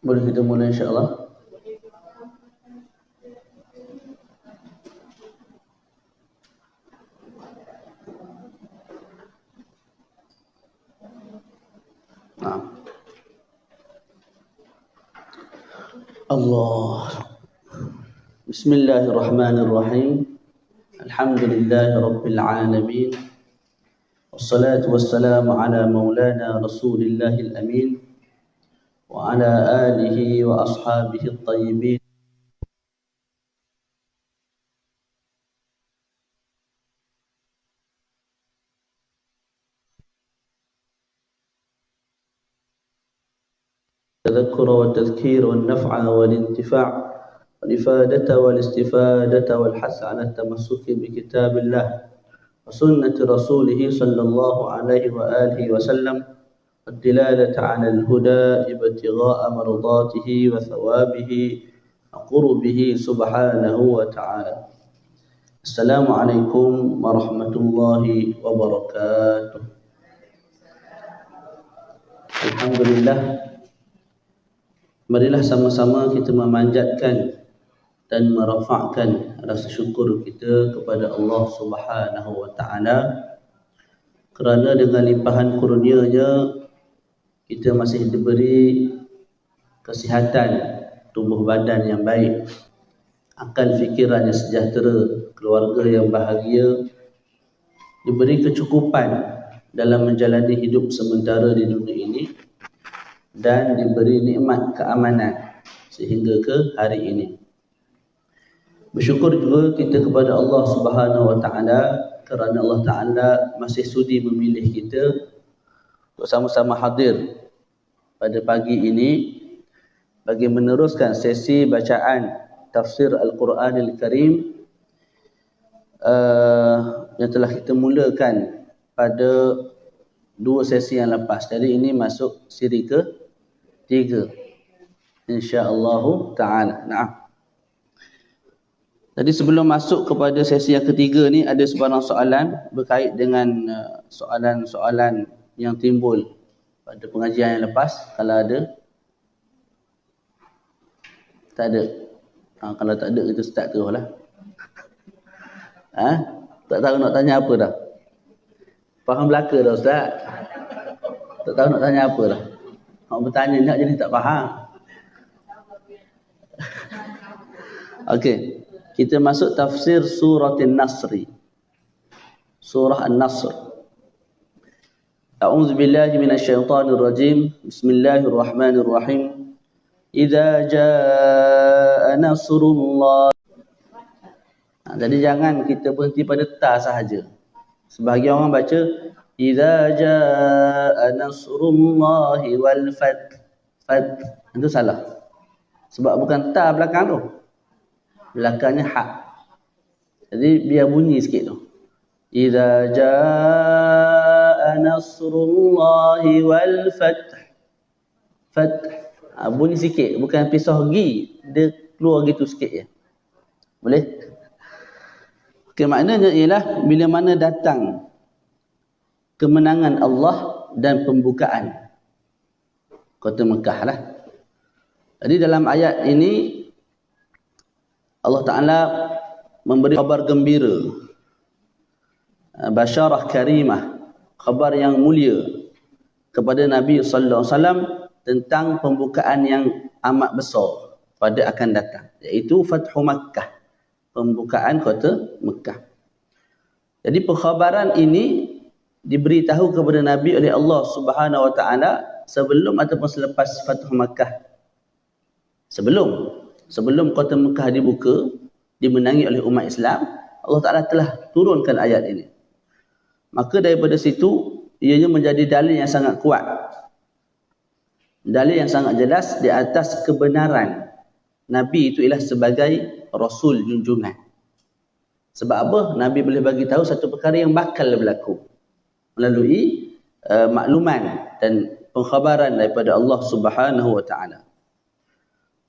Boleh kita mulai insya-Allah. Allah. Bismillahirrahmanirrahim. Alhamdulillahi rabbil alamin. Wassalatu wassalamu ala maulana Rasulillahil amin wa ala alihi wa ashabihi at-tayyibin. التذكر والتذكير والنفع والانتفاع والإفادة والاستفادة والحث على التمسك بكتاب الله وسنة رسوله صلى الله عليه وآله وسلم والدلالة على الهدى ابتغاء مرضاته وثوابه وقربه سبحانه وتعالى. السلام عليكم ورحمة الله وبركاته. Alhamdulillah, marilah sama-sama kita memanjatkan dan merafakkan rasa syukur kita kepada Allah Subhanahu wa taala kerana dengan limpahan kurnia-Nya kita masih diberi kesihatan tubuh badan yang baik, akal fikiran yang sejahtera, keluarga yang bahagia, diberi kecukupan dalam menjalani hidup sementara di dunia ini, dan diberi nikmat keamanan sehingga ke hari ini. Bersyukur juga kita kepada Allah Subhanahu wa taala kerana Allah Taala masih sudi memilih kita untuk sama-sama hadir pada pagi ini bagi meneruskan sesi bacaan tafsir Al-Quranil Karim yang telah kita mulakan pada 2 sesi yang lepas. Jadi ini masuk siri ke-3 insya-Allah taala. Naam. Jadi sebelum masuk kepada sesi yang ketiga ni, ada sebarang soalan berkait dengan soalan-soalan yang timbul pada pengajian yang lepas. Kalau ada? Tak ada? Kalau tak ada, kita start terus lah. Tak tahu nak tanya apa dah? Faham belaka dah Ustaz? Tak tahu nak tanya apa dah? Nak bertanya nak jadi tak faham. Okey. Kita masuk tafsir surah An-Nasr. Surah An-Nasr. A'udzu billahi minasyaitonir rajim. Bismillahirrahmanirrahim. Idza jaa nasrullah. Jadi jangan kita berhenti pada ta sahaja. Sebahagian orang baca idza jaa nasrullahi wal fath. Itu salah. Sebab bukan ta belakang tu. Belakangnya hak. Jadi biar bunyi sikit tu. Idza jaa nasrullahi wal fath. Bunyi sikit, bukan pisah gi, dia keluar gitu sikit je. Boleh? Okey, maknanya ialah bila mana datang kemenangan Allah dan pembukaan kota Mekah lah. Jadi dalam ayat ini Allah Ta'ala memberi khabar gembira, basyarah karimah, khabar yang mulia kepada Nabi Sallallahu Alaihi Wasallam tentang pembukaan yang amat besar pada akan datang, iaitu Fathu Makkah, pembukaan kota Mekah. Jadi perkhabaran ini diberitahu kepada Nabi oleh Allah Subhanahu Wa Ta'ala sebelum ataupun selepas Fathu Makkah. Sebelum kota Mekah dibuka, dimenangi oleh umat Islam, Allah Ta'ala telah turunkan ayat ini. Maka daripada situ, ianya menjadi dalil yang sangat kuat. Dalil yang sangat jelas di atas kebenaran Nabi itu ialah sebagai Rasul junjungan. Sebab apa? Nabi boleh bagi tahu satu perkara yang bakal berlaku melalui makluman dan pengkhabaran daripada Allah Subhanahu Wa Ta'ala.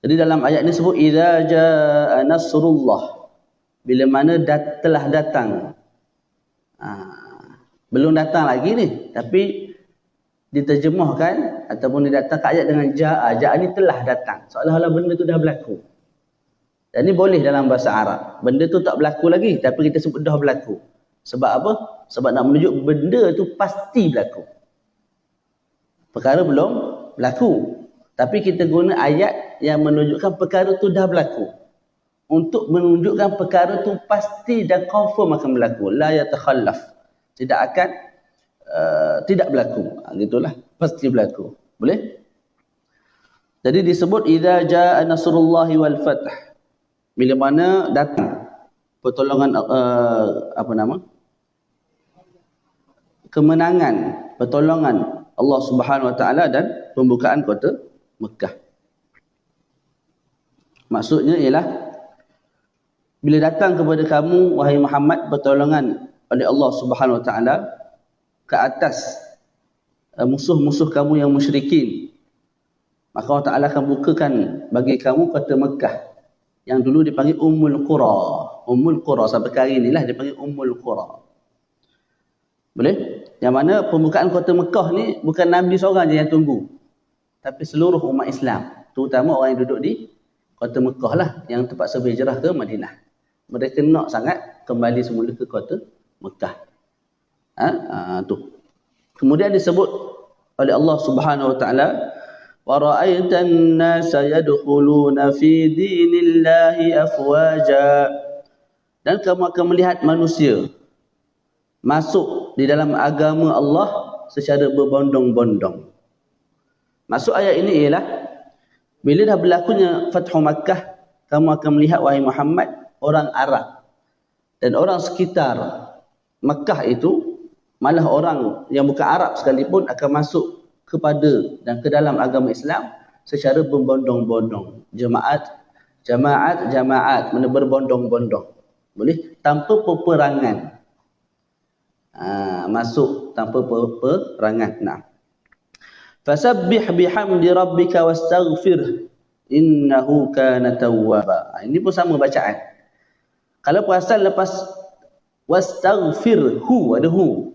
Jadi dalam ayat ini sebut idza jaa nasrullah, bila mana telah datang. Belum datang lagi ni, tapi diterjemahkan ataupun didatangkan ayat dengan jaa. Jaa ni telah datang. Seolah-olah benda tu dah berlaku. Dan ni boleh dalam bahasa Arab. Benda tu tak berlaku lagi, tapi kita sebut dah berlaku. Sebab apa? Sebab nak menunjuk benda tu pasti berlaku. Perkara belum berlaku. Tapi kita guna ayat yang menunjukkan perkara tu dah berlaku. Untuk menunjukkan perkara tu pasti dan confirm akan berlaku. La yatakhallaf. Tidak akan tidak berlaku. Gitulah, pasti berlaku. Boleh? Jadi disebut idza jaa nasrullahi wal fath. Bila mana datang pertolongan kemenangan, pertolongan Allah Subhanahu wa taala dan pembukaan kota Mekah. Maksudnya ialah bila datang kepada kamu wahai Muhammad pertolongan oleh Allah Subhanahu wa taala ke atas musuh-musuh kamu yang musyrikin, maka Allah Taala akan bukakan bagi kamu kota Mekah yang dulu dipanggil Ummul Qura. Ummul Qura sampai hari inilah dipanggil Ummul Qura. Boleh? Yang mana pembukaan kota Mekah ni bukan Nabi seorang je yang tunggu, tapi seluruh umat Islam, terutama orang yang duduk di kota Mekah lah, yang terpaksa berhijrah ke Madinah. Mereka nak sangat kembali semula ke kota Mekah. Tu. Kemudian disebut oleh Allah Subhanahu wa taala, wa ra'aitan nasa yadkhuluna fi dinillahi afwaja. Dan kamu akan melihat manusia masuk di dalam agama Allah secara berbondong-bondong. Maksud ayat ini ialah bila dah berlakunya Fathu Makkah, kamu akan melihat wahai Muhammad orang Arab dan orang sekitar Makkah itu, malah orang yang bukan Arab sekalipun akan masuk kepada dan ke dalam agama Islam secara berbondong-bondong. Jamaat, mana berbondong-bondong. Boleh? Tanpa peperangan. Masuk tanpa peperangan. Nah. Fasabbih bihamdi rabbika wastaghfir innahu kana tawwaba. Ini pun sama bacaan. Kalau perasan lepas wastaghfirhu ada hu,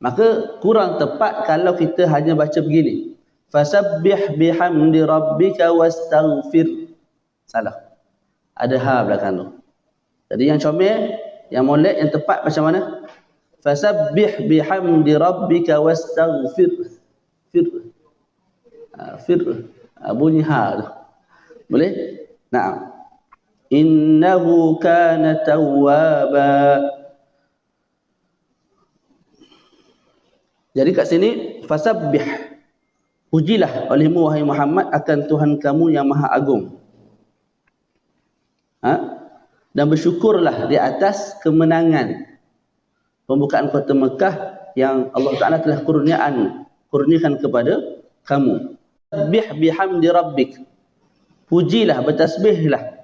maka kurang tepat kalau kita hanya baca begini, fasabbih bihamdi rabbika wastaghfir. Salah, ada ha belakang tu. Jadi yang comel, yang molek, yang tepat macam mana? Fasabbih bihamdi rabbika wastaghfir. Bunyi ha tu. Boleh? Naam. Innahu kana tawwaba. Jadi kat sini fasabbih, pujilah olehmu wahai Muhammad akan Tuhan kamu yang Maha Agung. Dan bersyukurlah di atas kemenangan pembukaan kota Mekah yang Allah Taala telah kurniakan kepada kamu. Sabbih bihamdi rabbik. Pujilah, bertasbihlah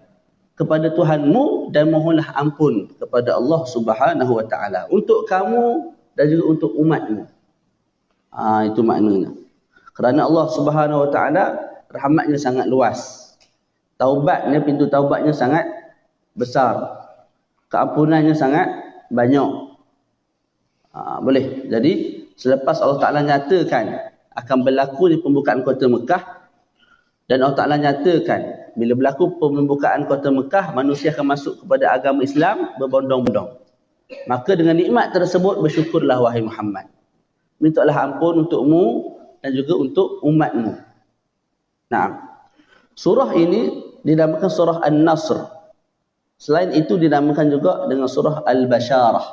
kepada Tuhanmu dan mohonlah ampun kepada Allah Subhanahu wa taala untuk kamu dan juga untuk umatmu. Itu maknanya. Kerana Allah Subhanahu wa taala rahmatnya sangat luas. Taubatnya, pintu taubatnya sangat besar. Keampunannya sangat banyak. Boleh. Jadi selepas Allah Taala nyatakan akan berlaku di pembukaan kota Mekah, dan Allah Taala nyatakan bila berlaku pembukaan kota Mekah, manusia akan masuk kepada agama Islam berbondong-bondong. Maka dengan nikmat tersebut bersyukurlah wahai Muhammad. Mintalah ampun untukmu dan juga untuk umatmu. Nah, surah ini dinamakan surah An-Nasr. Selain itu dinamakan juga dengan surah Al-Basyarah.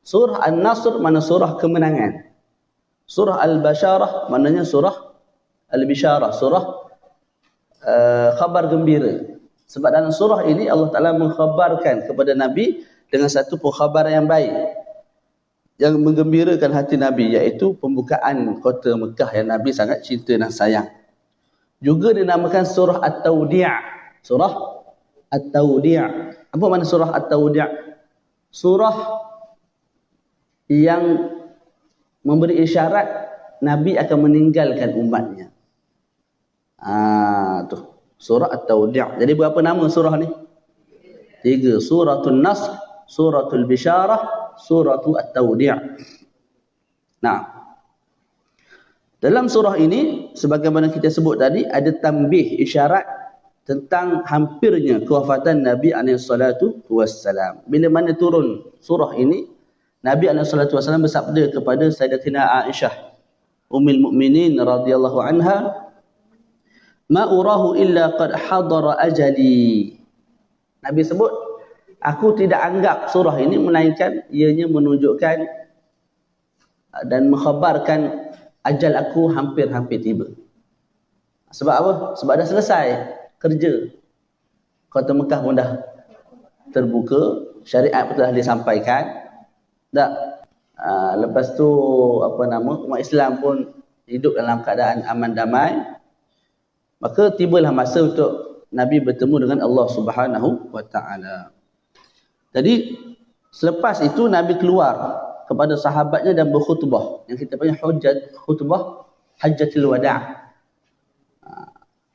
Surah An-Nasr mana surah kemenangan. Surah Al-Basyarah maknanya surah Al-Bisyarah, surah khabar gembira. Sebab dalam surah ini Allah Ta'ala mengkhabarkan kepada Nabi dengan satu pengkhabaran yang baik, yang menggembirakan hati Nabi, iaitu pembukaan kota Mekah yang Nabi sangat cinta dan sayang. Juga dinamakan surah At-Tawdi'. Surah At-Tawdi'. Apa makna surah At-Tawdi'? Surah yang memberi isyarat Nabi akan meninggalkan umatnya. Tu surah At-Tawdi'. Jadi berapa nama surah ni? 3. Suratul Nasr, Suratul Bisyarah, Suratul At-Tawdi'. Nah, Dalam surah ini, sebagaimana kita sebut tadi, ada tambih isyarat tentang hampirnya kewafatan Nabi SAW. Bila mana turun surah ini, Nabi SAW bersabda kepada Sayyidatina Aisyah, Ummul Mukminin radhiyallahu anha, "Ma urahu illa qad hadara ajali." Nabi sebut, aku tidak anggap surah ini melainkan ianya menunjukkan dan mengkhabarkan ajal aku hampir-hampir tiba. Sebab apa? Sebab dah selesai kerja. Kota Mekah pun dah terbuka, syariat pun telah disampaikan. Lepas tu umat Islam pun hidup dalam keadaan aman damai. Maka tibalah masa untuk Nabi bertemu dengan Allah Subhanahu wa taala. Jadi selepas itu Nabi keluar kepada sahabatnya dan berkhutbah, yang kita panggil khutbah Hajjatul Wada'.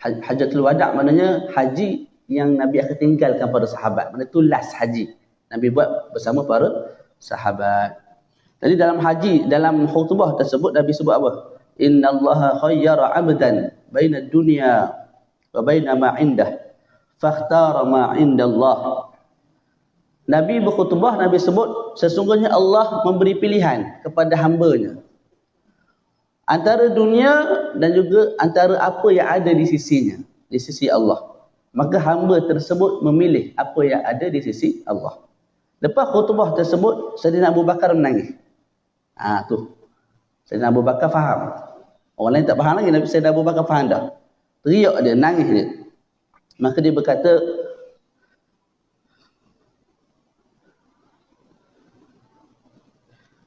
Hajjatul Wada' maknanya haji yang Nabi akan tinggalkan pada sahabat. Maknanya itu last haji Nabi buat bersama para sahabat. Jadi dalam khutbah tersebut Nabi sebut apa? Innallaha khayyara 'abdan baina dunya wa baina ma 'indah fakhtara ma 'indallah. Nabi berkhutbah, Nabi sebut sesungguhnya Allah memberi pilihan kepada hamba-Nya antara dunia dan juga antara apa yang ada di sisinya, di sisi Allah. Maka hamba tersebut memilih apa yang ada di sisi Allah. Lepas khutbah tersebut, Sayyidina Abu Bakar menangis. Tu. Sayyidina Abu Bakar faham. Orang lain tak faham lagi, Nabi Sayyidina Abu Bakar faham dah. Teriak dia, nangis dia. Maka dia berkata,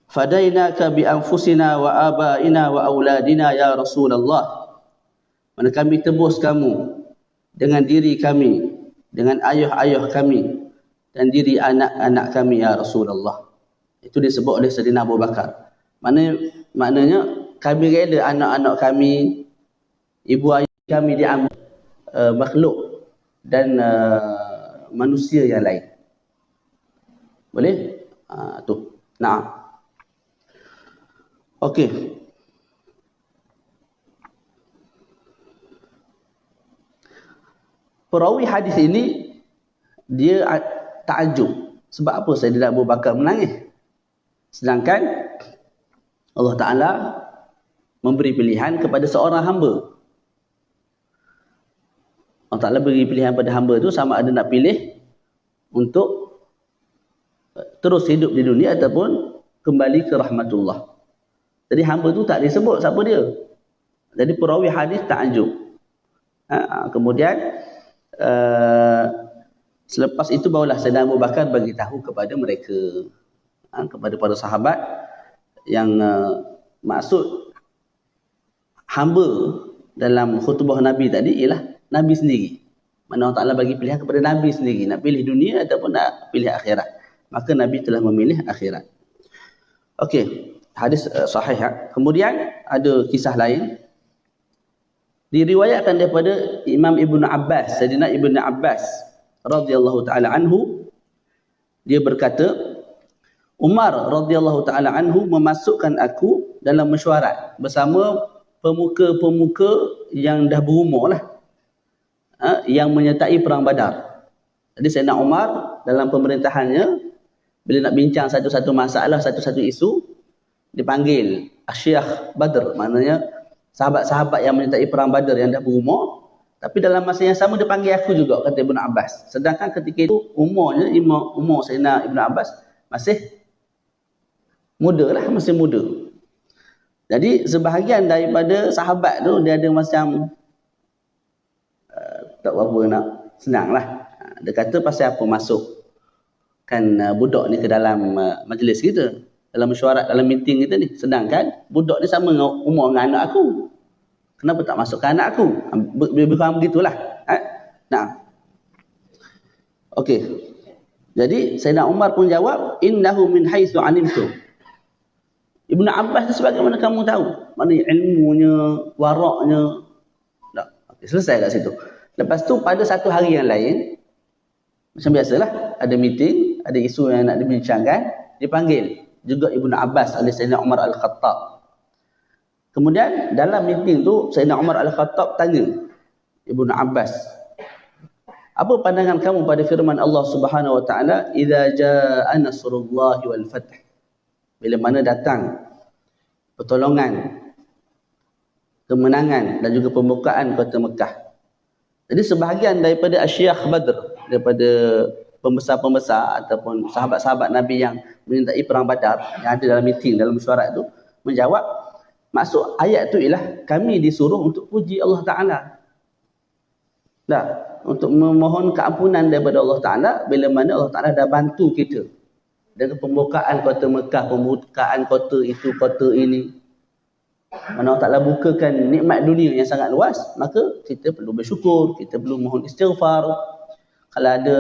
"Fadainaka bi anfusina wa abaina wa auladina ya Rasulullah." Mana kami tebus kamu dengan diri kami, dengan ayah-ayah kami dan diri anak-anak kami ya Rasulullah. Itu disebut oleh Sayyidina Abu Bakar. Maknanya kami rela anak-anak kami, ibu ayah kami diambil makhluk dan manusia yang lain. Boleh? Tu. Nah. Okey. Perawi hadis ini dia takjub. Sebab apa Sayyidina Abu Bakar menangis? Sedangkan Allah Ta'ala memberi pilihan kepada seorang hamba. Allah Ta'ala beri pilihan pada hamba itu sama ada nak pilih untuk terus hidup di dunia ataupun kembali ke rahmatullah. Jadi hamba tu tak disebut siapa dia. Jadi perawi hadis takjub. Kemudian selepas itu barulah Sayyidina Abu Bakar bagi tahu kepada mereka, kepada para sahabat yang maksud hamba dalam khutbah Nabi tadi ialah Nabi sendiri. Mana Allah Ta'ala bagi pilihan kepada Nabi sendiri, nak pilih dunia ataupun nak pilih akhirat. Maka Nabi telah memilih akhirat. Okey. Hadis sahih. Kemudian ada kisah lain diriwayatkan daripada Imam Ibn Abbas, Sayyidina Ibn Abbas radhiyallahu taala anhu, dia berkata, Umar radhiyallahu taala anhu memasukkan aku dalam mesyuarat bersama pemuka-pemuka yang dah berumur lah, yang menyertai perang Badar. Jadi Sayyidina Umar dalam pemerintahannya bila nak bincang satu-satu masalah, satu-satu isu, dipanggil Syekh Badr, maknanya sahabat-sahabat yang menyertai perang Badar yang dah berumur. Tapi dalam masa yang sama dia panggil aku juga, kata Ibn Abbas. Sedangkan ketika itu umur Sayyidina Ibn Abbas masih muda lah, masih muda. Jadi sebahagian daripada sahabat tu dia ada macam tak berapa nak senang lah. Dia kata pasal apa masukkan budak ni ke dalam majlis kita, dalam mesyuarat, dalam meeting kita ni. Sedangkan budak ni sama dengan umur dengan anak aku. Kenapa tak masukkan anak aku? Lebih kurang begitulah. Nah. Okey. Jadi Sayyidina Umar pun jawab, innahu min haitsu alimtu. Ibn Abbas tu sebagaimana kamu tahu. Maknanya ilmunya, waraknya. Dah. Okey, selesai kat situ. Lepas tu pada satu hari yang lain, macam biasalah, ada meeting, ada isu yang nak dibincangkan, dipanggil juga Ibn Abbas oleh Sayyidina Umar Al-Khattab. Kemudian dalam meeting tu Sayyidina Umar Al-Khattab tanya Ibnu Abbas, apa pandangan kamu pada firman Allah Subhanahu wa taala, idza jaa nasrullahi wal fath, bila mana datang pertolongan, kemenangan dan juga pembukaan kota Mekah. Jadi sebahagian daripada Asy-Syaikh Badr, daripada pembesar-pembesar ataupun sahabat-sahabat Nabi yang menyertai perang Badar yang ada dalam meeting, dalam mesyuarat itu, menjawab, maksud ayat itu ialah kami disuruh untuk puji Allah Ta'ala. Dah, untuk memohon keampunan daripada Allah Ta'ala bila mana Allah Ta'ala dah bantu kita dengan pembukaan kota Mekah, pembukaan kota itu, kota ini. Mana Allah Ta'ala bukakan nikmat dunia yang sangat luas, maka kita perlu bersyukur, kita perlu mohon istighfar. Kalau ada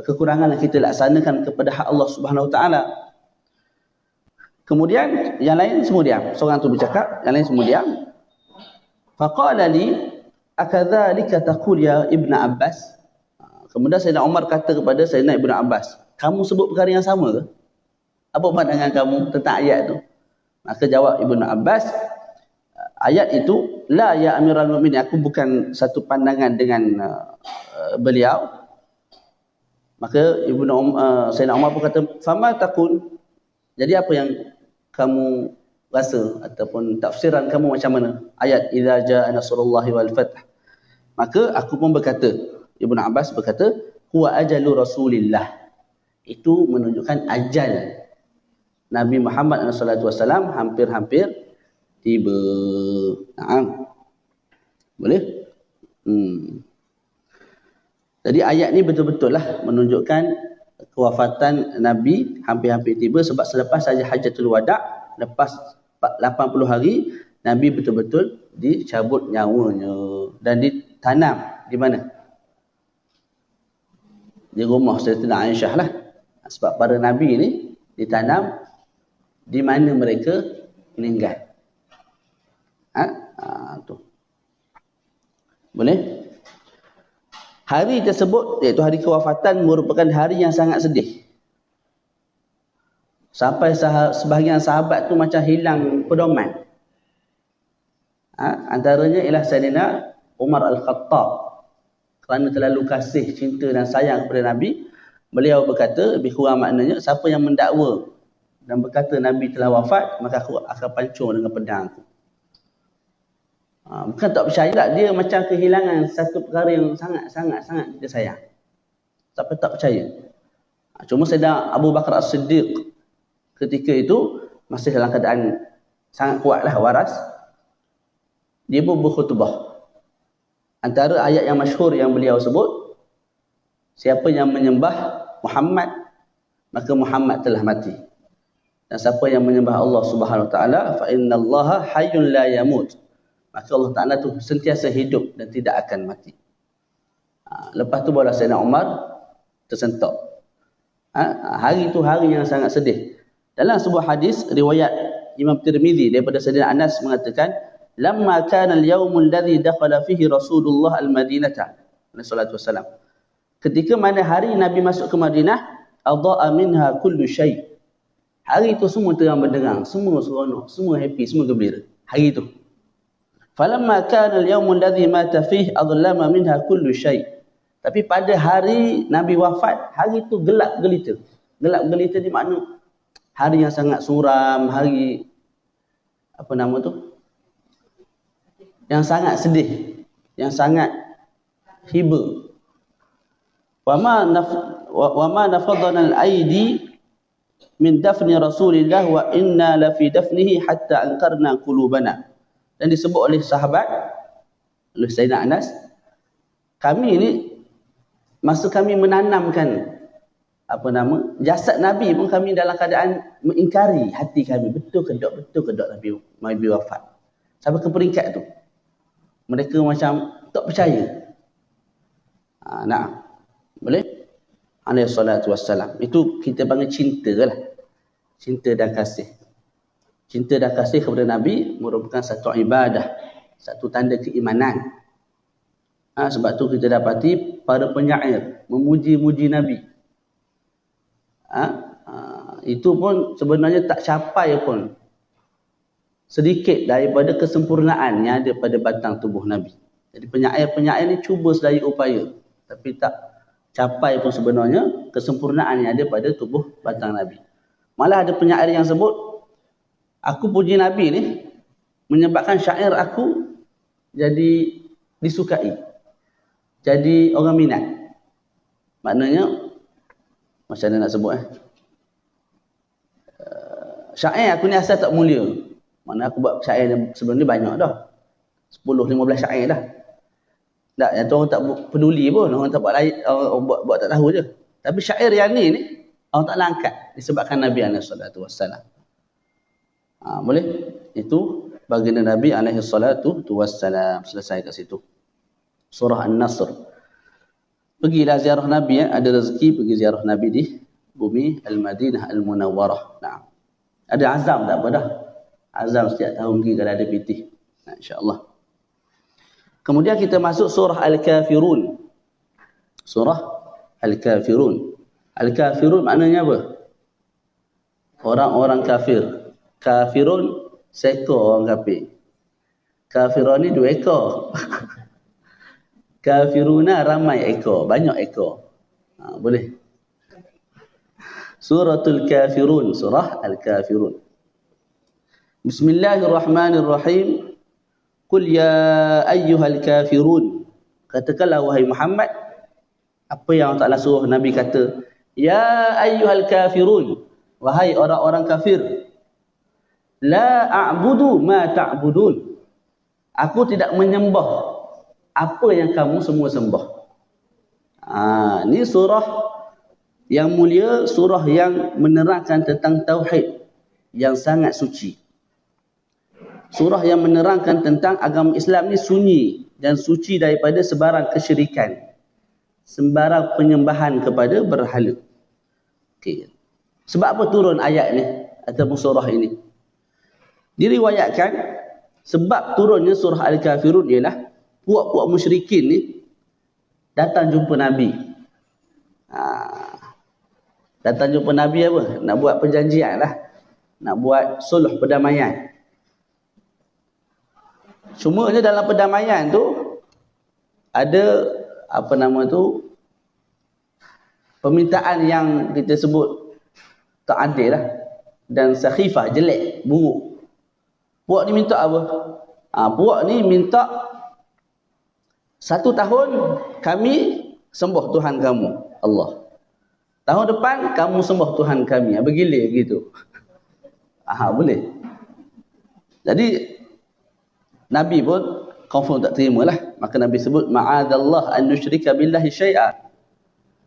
kekurangan yang kita laksanakan kepada hak Allah Subhanahu Wa Ta'ala. Kemudian yang lain semua diam. Seorang tu bercakap, yang lain semua diam. Faqala li akadzalika taqul ya Ibnu Abbas. Kemudian Sayyidina Umar kata kepada Sayyidina Ibnu Abbas, kamu sebut perkara yang sama ke? Apa pandangan kamu tentang ayat tu? Maka jawab Ibnu Abbas, ayat itu, la ya Amirul Mukminin, aku bukan satu pandangan dengan beliau. Maka Sayyidina Umar pun kata, fama taqul, jadi apa yang kamu rasa ataupun tafsiran kamu macam mana ayat idza jaa nasrullahi wal fath? Maka aku pun berkata, Ibnu Abbas berkata, huwa ajalu Rasulillah, itu menunjukkan ajal Nabi Muhammad SAW hampir-hampir tiba. Boleh? Jadi ayat ni betul-betul lah menunjukkan kewafatan Nabi hampir-hampir tiba, sebab selepas saja Hajjatul Wada', lepas 80 hari, Nabi betul-betul dicabut nyawanya dan ditanam di mana? Di rumah Sayyidatina Aisyah lah. Sebab para Nabi ni ditanam di mana mereka meninggal. Tu. Boleh? Hari tersebut, iaitu hari kewafatan, merupakan hari yang sangat sedih. Sampai sebahagian sahabat tu macam hilang pedoman. Antaranya ialah Sayyidina Umar Al-Khattab. Kerana terlalu kasih, cinta dan sayang kepada Nabi, beliau berkata, lebih kurang maknanya, siapa yang mendakwa dan berkata Nabi telah wafat, maka aku akan pancung dengan pedang aku. Bukan tak percaya tak, dia macam kehilangan satu perkara yang sangat-sangat kita sayang. Sampai tak percaya. Cuma Sayyidina Abu Bakar As-Siddiq ketika itu masih dalam keadaan sangat kuatlah waras. Dia pun berkhutbah. Antara ayat yang masyhur yang beliau sebut, siapa yang menyembah Muhammad, maka Muhammad telah mati. Dan siapa yang menyembah Allah Subhanahu Wa Taala, fa innallaha hayyun la yamut, maka Allah Ta'ala tu sentiasa hidup dan tidak akan mati. Lepas tu barulah Sayyidina Umar tersentak. Hari itu hari yang sangat sedih. Dalam sebuah hadis riwayat Imam Tirmizi daripada Sayyidina Anas mengatakan, lamma kana al-yawmul ladzi dakhala fihi Rasulullah al-Madinata sallallahu alaihi wasallam, ketika mana hari Nabi masuk ke Madinah, adha'a minha kullu syai', hari itu semua terang benderang, semua seronok, semua happy, semua gembira hari itu. Falamma kana al-yawmul ladzi mata fihi adlama minha kullu syai', tapi pada hari Nabi wafat, hari itu gelap gelita. Gelap gelita di makna hari yang sangat suram, hari yang sangat sedih, yang sangat hiba. Wa ma nafadana al-aidi min dafni Rasulillah wa inna la fi dafnihi hatta ankarna qulubana. Dan disebut oleh sahabat, oleh Sayyidina Anas, kami ni masa kami menanamkan jasad Nabi pun kami dalam keadaan mengingkari hati kami, betul ke tak Nabi wafat. Sampai ke peringkat tu mereka macam tak percaya. Boleh? Alaihi salatu wassalam. Itu kita panggil cinta lah. Cinta dan kasih. Cinta dan kasih kepada Nabi merupakan satu ibadah, satu tanda keimanan. Sebab tu kita dapati para penyair memuji-muji Nabi. Itu pun sebenarnya tak capai pun sedikit daripada kesempurnaan yang ada pada batang tubuh Nabi. Jadi penyair-penyair ni cuba sedaya upaya, tapi tak capai pun sebenarnya kesempurnaan yang ada pada tubuh batang Nabi. Malah ada penyair yang sebut, aku puji Nabi ni menyebabkan syair aku jadi disukai, jadi orang minat. Maknanya, macam mana nak sebut syair aku ni asal tak mulia. Mana aku buat syair sebelum ni banyak dah. 10-15 syair dah. Tak, yang tu orang tak peduli pun. Orang tak buat lain, orang buat tak tahu je. Tapi syair yang ni Allah Ta'ala angkat disebabkan Nabi SAW. Boleh? Itu baginda Nabi SAW. Selesai kat situ. Surah An-Nasr. Pergilah ziarah Nabi. Ada rezeki pergi ziarah Nabi di bumi Al-Madinah Al-Munawwarah. Nah. Ada azam tak apa dah. Azam setiap tahun pergi kalau ada pitih. Nah, insyaAllah. Kemudian kita masuk surah Al-Kafirun. Surah Al-Kafirun. Al-Kafirun maknanya apa? Orang-orang kafir. Kafirun, seekor orang kafir. Kafirun ni 2 ekor. Kafiruna ramai ekor, banyak ekor. Boleh. Suratul Kafirun, surah Al-Kafirun. Bismillahirrahmanirrahim. Qul ya ayyuhal kafirun. Katakanlah wahai Muhammad, apa yang Allah Ta'ala suruh Nabi kata, ya ayyuhal kafirun, wahai orang-orang kafir. La a'budu ma ta'budun. Aku tidak menyembah apa yang kamu semua sembah. Ini surah yang mulia, surah yang menerangkan tentang tauhid yang sangat suci. Surah yang menerangkan tentang agama Islam ni sunyi dan suci daripada sebarang kesyirikan, sebarang penyembahan kepada berhala. Okey. Sebab apa turun ayat ni ataupun surah ini? Diriwayatkan sebab turunnya surah Al-Kafirun ialah puak-puak musyrikin ni datang jumpa Nabi. Datang jumpa Nabi apa? Nak buat perjanjian lah. Nak buat suluh perdamaian. Cumanya dalam perdamaian tu ada apa nama tu, permintaan yang kita sebut tak adil lah, dan sakhifah, jelek, buruk. Puak ni minta apa? Puak ni minta 1 tahun kami sembah Tuhan kamu, Allah. Tahun depan kamu sembah Tuhan kami. Bergilir begitu. Boleh. Jadi Nabi pun confirm tak terimalah. Maka Nabi sebut, ma'adallah an nusyrika billahi syai'a.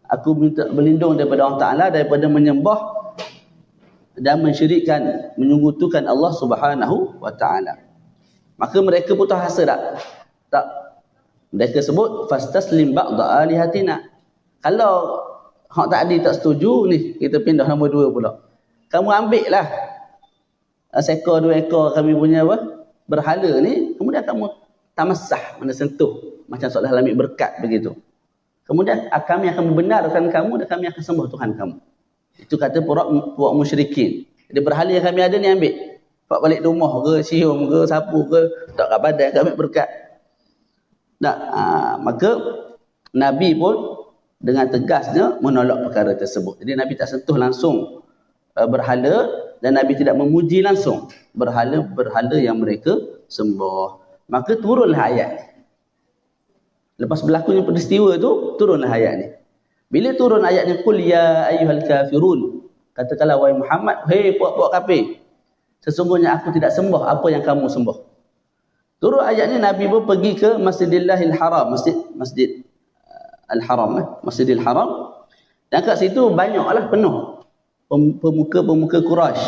Aku minta berlindung daripada Allah Ta'ala daripada menyembah dan mensyirikkan, menyekutukan Allah Subhanahu wa Ta'ala. Maka mereka putus asa tak. Mereka sebut fastaslim ba'da alihatina. Kalau hak tadi tak setuju ni, kita pindah nombor 2 pula. Kamu ambil lah seekor 2 ekor kami punya apa? Berhala ni, kemudian kamu tamassah, mana sentuh, macam seolah ambil berkat begitu. Kemudian kami akan membenarkan kamu dan kami akan sembah Tuhan kamu. Itu kata puak musyrikin. Jadi berhala yang kami ada ni ambil. Pak balik rumah ke, cium ke, sapu ke, tak kat badan ke, ambil berkat. Maka Nabi pun dengan tegasnya menolak perkara tersebut. Jadi Nabi tak sentuh langsung berhala, dan Nabi tidak memuji langsung berhala yang mereka sembah. Maka turunlah ayat ni. Lepas berlakunya peristiwa tu, turunlah ayat ni. Bila turun ayat ni, qul ya ayyuhal kafirun, katakanlah wahai Muhammad, hei puak-puak kafir, sesungguhnya aku tidak sembah apa yang kamu sembah. Turun ayat ni, Nabi pun pergi ke Masjidil Haram, Masjid Al-Haram, Masjidil Haram. Dan kat situ banyaklah penuh pemuka-pemuka Quraisy,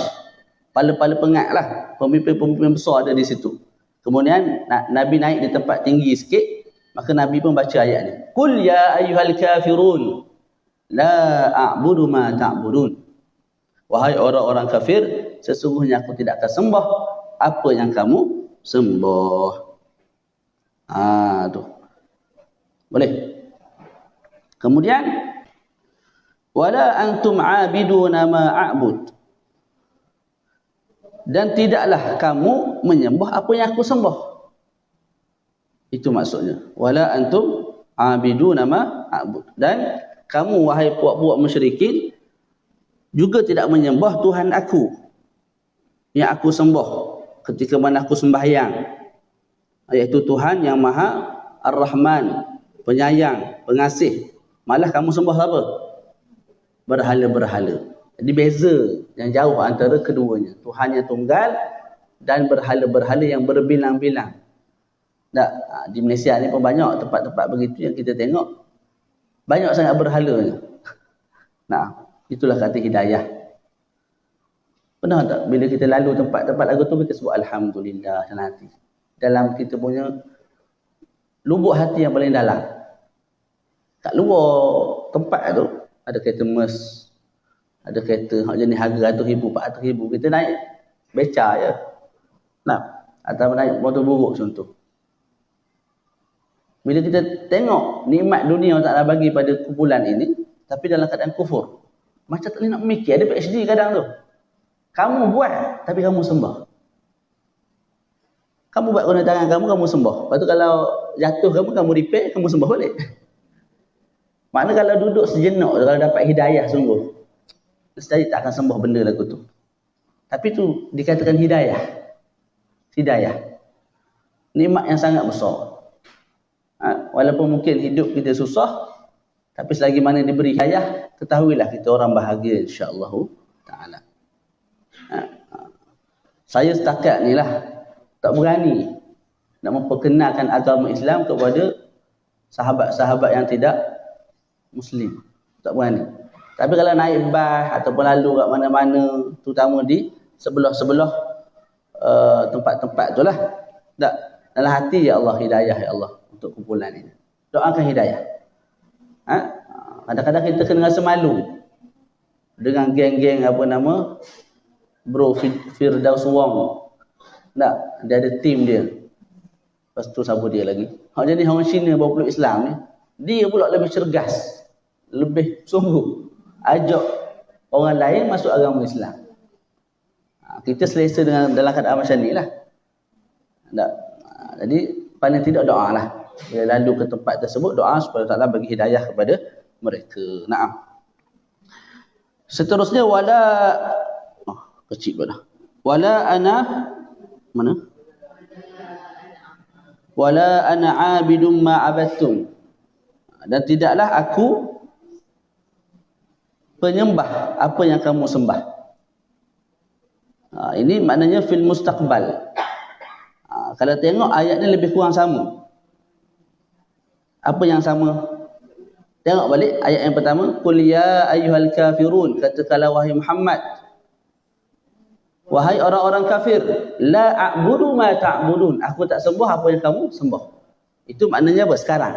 pala-pala pengat lah, pemimpin-pemimpin besar ada di situ. Kemudian Nabi naik di tempat tinggi sikit, maka Nabi pun baca ayat ni. Qul ya ayyuhal kafirun, la a'budu ma ta'budun. Wahai orang-orang kafir, sesungguhnya aku tidak akan sembah apa yang kamu sembah. Tu. Boleh. Kemudian wala antum 'abiduna ma a'bud. dan tidaklah kamu menyembah apa yang aku sembah. Itu maksudnya. Wala antum abiduna ma a'bud. Dan kamu wahai puak-puak musyrikin juga tidak menyembah Tuhan aku yang aku sembah ketika mana aku sembahyang, iaitu Tuhan yang Maha Ar-Rahman, penyayang, pengasih. Malah kamu sembah apa? Berhala-berhala. Jadi beza yang jauh antara keduanya. Tuhan yang tunggal dan berhala-berhala yang berbilang-bilang. Tak, di Malaysia ni pun banyak tempat-tempat begitu yang kita tengok. Banyak sangat berhalanya. Nah, itulah kata hidayah. Pernah tak bila kita lalu tempat-tempat lagu tu kita sebut Alhamdulillah dalam hati. Dalam kita punya lubuk hati yang paling dalam. Kat luar tempat tu ada kereta MERS, ada kereta jenis harga RM100,000, RM400,000, kita naik beca je. Nah, atau naik motor buruk contoh. Bila kita tengok nikmat dunia Allah Ta'ala bagi pada kumpulan ini, tapi dalam keadaan kufur, macam tak boleh nak mikir. Ada PhD kadang tu. Kamu buat, tapi kamu sembah. Kamu buat guna tangan kamu, kamu sembah. Lepas tu kalau jatuh kamu repair, kamu sembah balik. Maknanya kalau duduk sejenak, kalau dapat hidayah sungguh, mesti tak akan sembah benda lagu tu. Tapi tu dikatakan hidayah. Hidayah. Nikmat yang sangat besar. Walaupun mungkin hidup kita susah, tapi selagi mana diberi hidayah, ketahuilah kita orang bahagia insya-Allah taala. Saya setakat ni lah tak berani nak memperkenalkan agama Islam kepada sahabat-sahabat yang tidak Muslim. Tak berani. Tapi kalau naik bas ataupun lalu kat mana-mana, terutama di sebelah-sebelah tempat-tempat tu lah. Tak, dalam hati ya Allah hidayah ya Allah untuk kumpulan ini. Doakan hidayah. Kadang-kadang kita kena rasa malu dengan geng-geng apa nama Bro Firdaus Wong. Tak, dia ada tim dia. Lepas tu siapa dia lagi? Jadi orang Cina baru peluk Islam ni, dia pula lebih cergas, lebih sungguh ajak orang lain masuk agama Islam. Kita selesa dengan dalam keadaan macam ni lah. Tak. Jadi paling tidak doa lah. Bila lalu ke tempat tersebut, doa supaya Allah bagi hidayah kepada mereka. Naam. Seterusnya wala kecil pun dah. Wala ana mana? Wala ana abidum ma abattum. Dan tidaklah aku penyembah apa yang kamu sembah. Ini maknanya fil mustaqbal. Kalau tengok ayat ni lebih kurang sama. Apa yang sama? Tengok balik ayat yang pertama, qul ya ayyuhal kafirun, katakanlah wahai Muhammad, wahai orang-orang kafir, la a'budu ma ta'budun, aku tak sembah apa yang kamu sembah. Itu maknanya apa sekarang?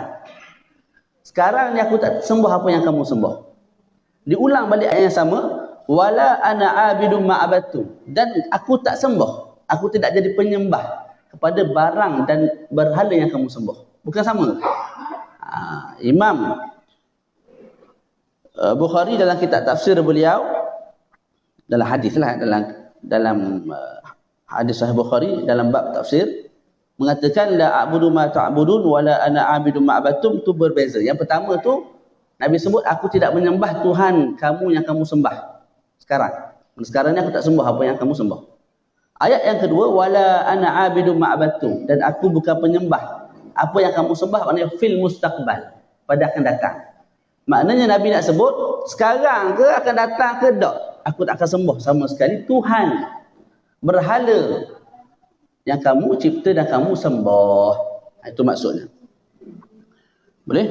Sekarang ni aku tak sembah apa yang kamu sembah. Diulang balik ayat yang sama, wala ana abidum ma abattum, dan aku tak sembah, aku tidak jadi penyembah kepada barang dan berhala yang kamu sembah. Bukan sama? Imam Bukhari dalam kitab tafsir beliau, dalam hadis lah, dalam hadis Sahih Bukhari dalam bab tafsir mengatakan la a'budu ma ta'budun wala ana a'budu ma abattum, tu berbeza. Yang pertama tu Nabi sebut aku tidak menyembah Tuhan kamu yang kamu sembah sekarang. Sekarang ni aku tak sembah apa yang kamu sembah. Ayat yang kedua, wala ana a'budu ma abattum, dan aku bukan penyembah apa yang kamu sembah, maknanya fil mustaqbal, pada akan datang. Maknanya Nabi nak sebut sekarang ke akan datang ke tak, aku tak akan sembah sama sekali Tuhan berhala yang kamu cipta dan kamu sembah. Itu maksudnya. Boleh?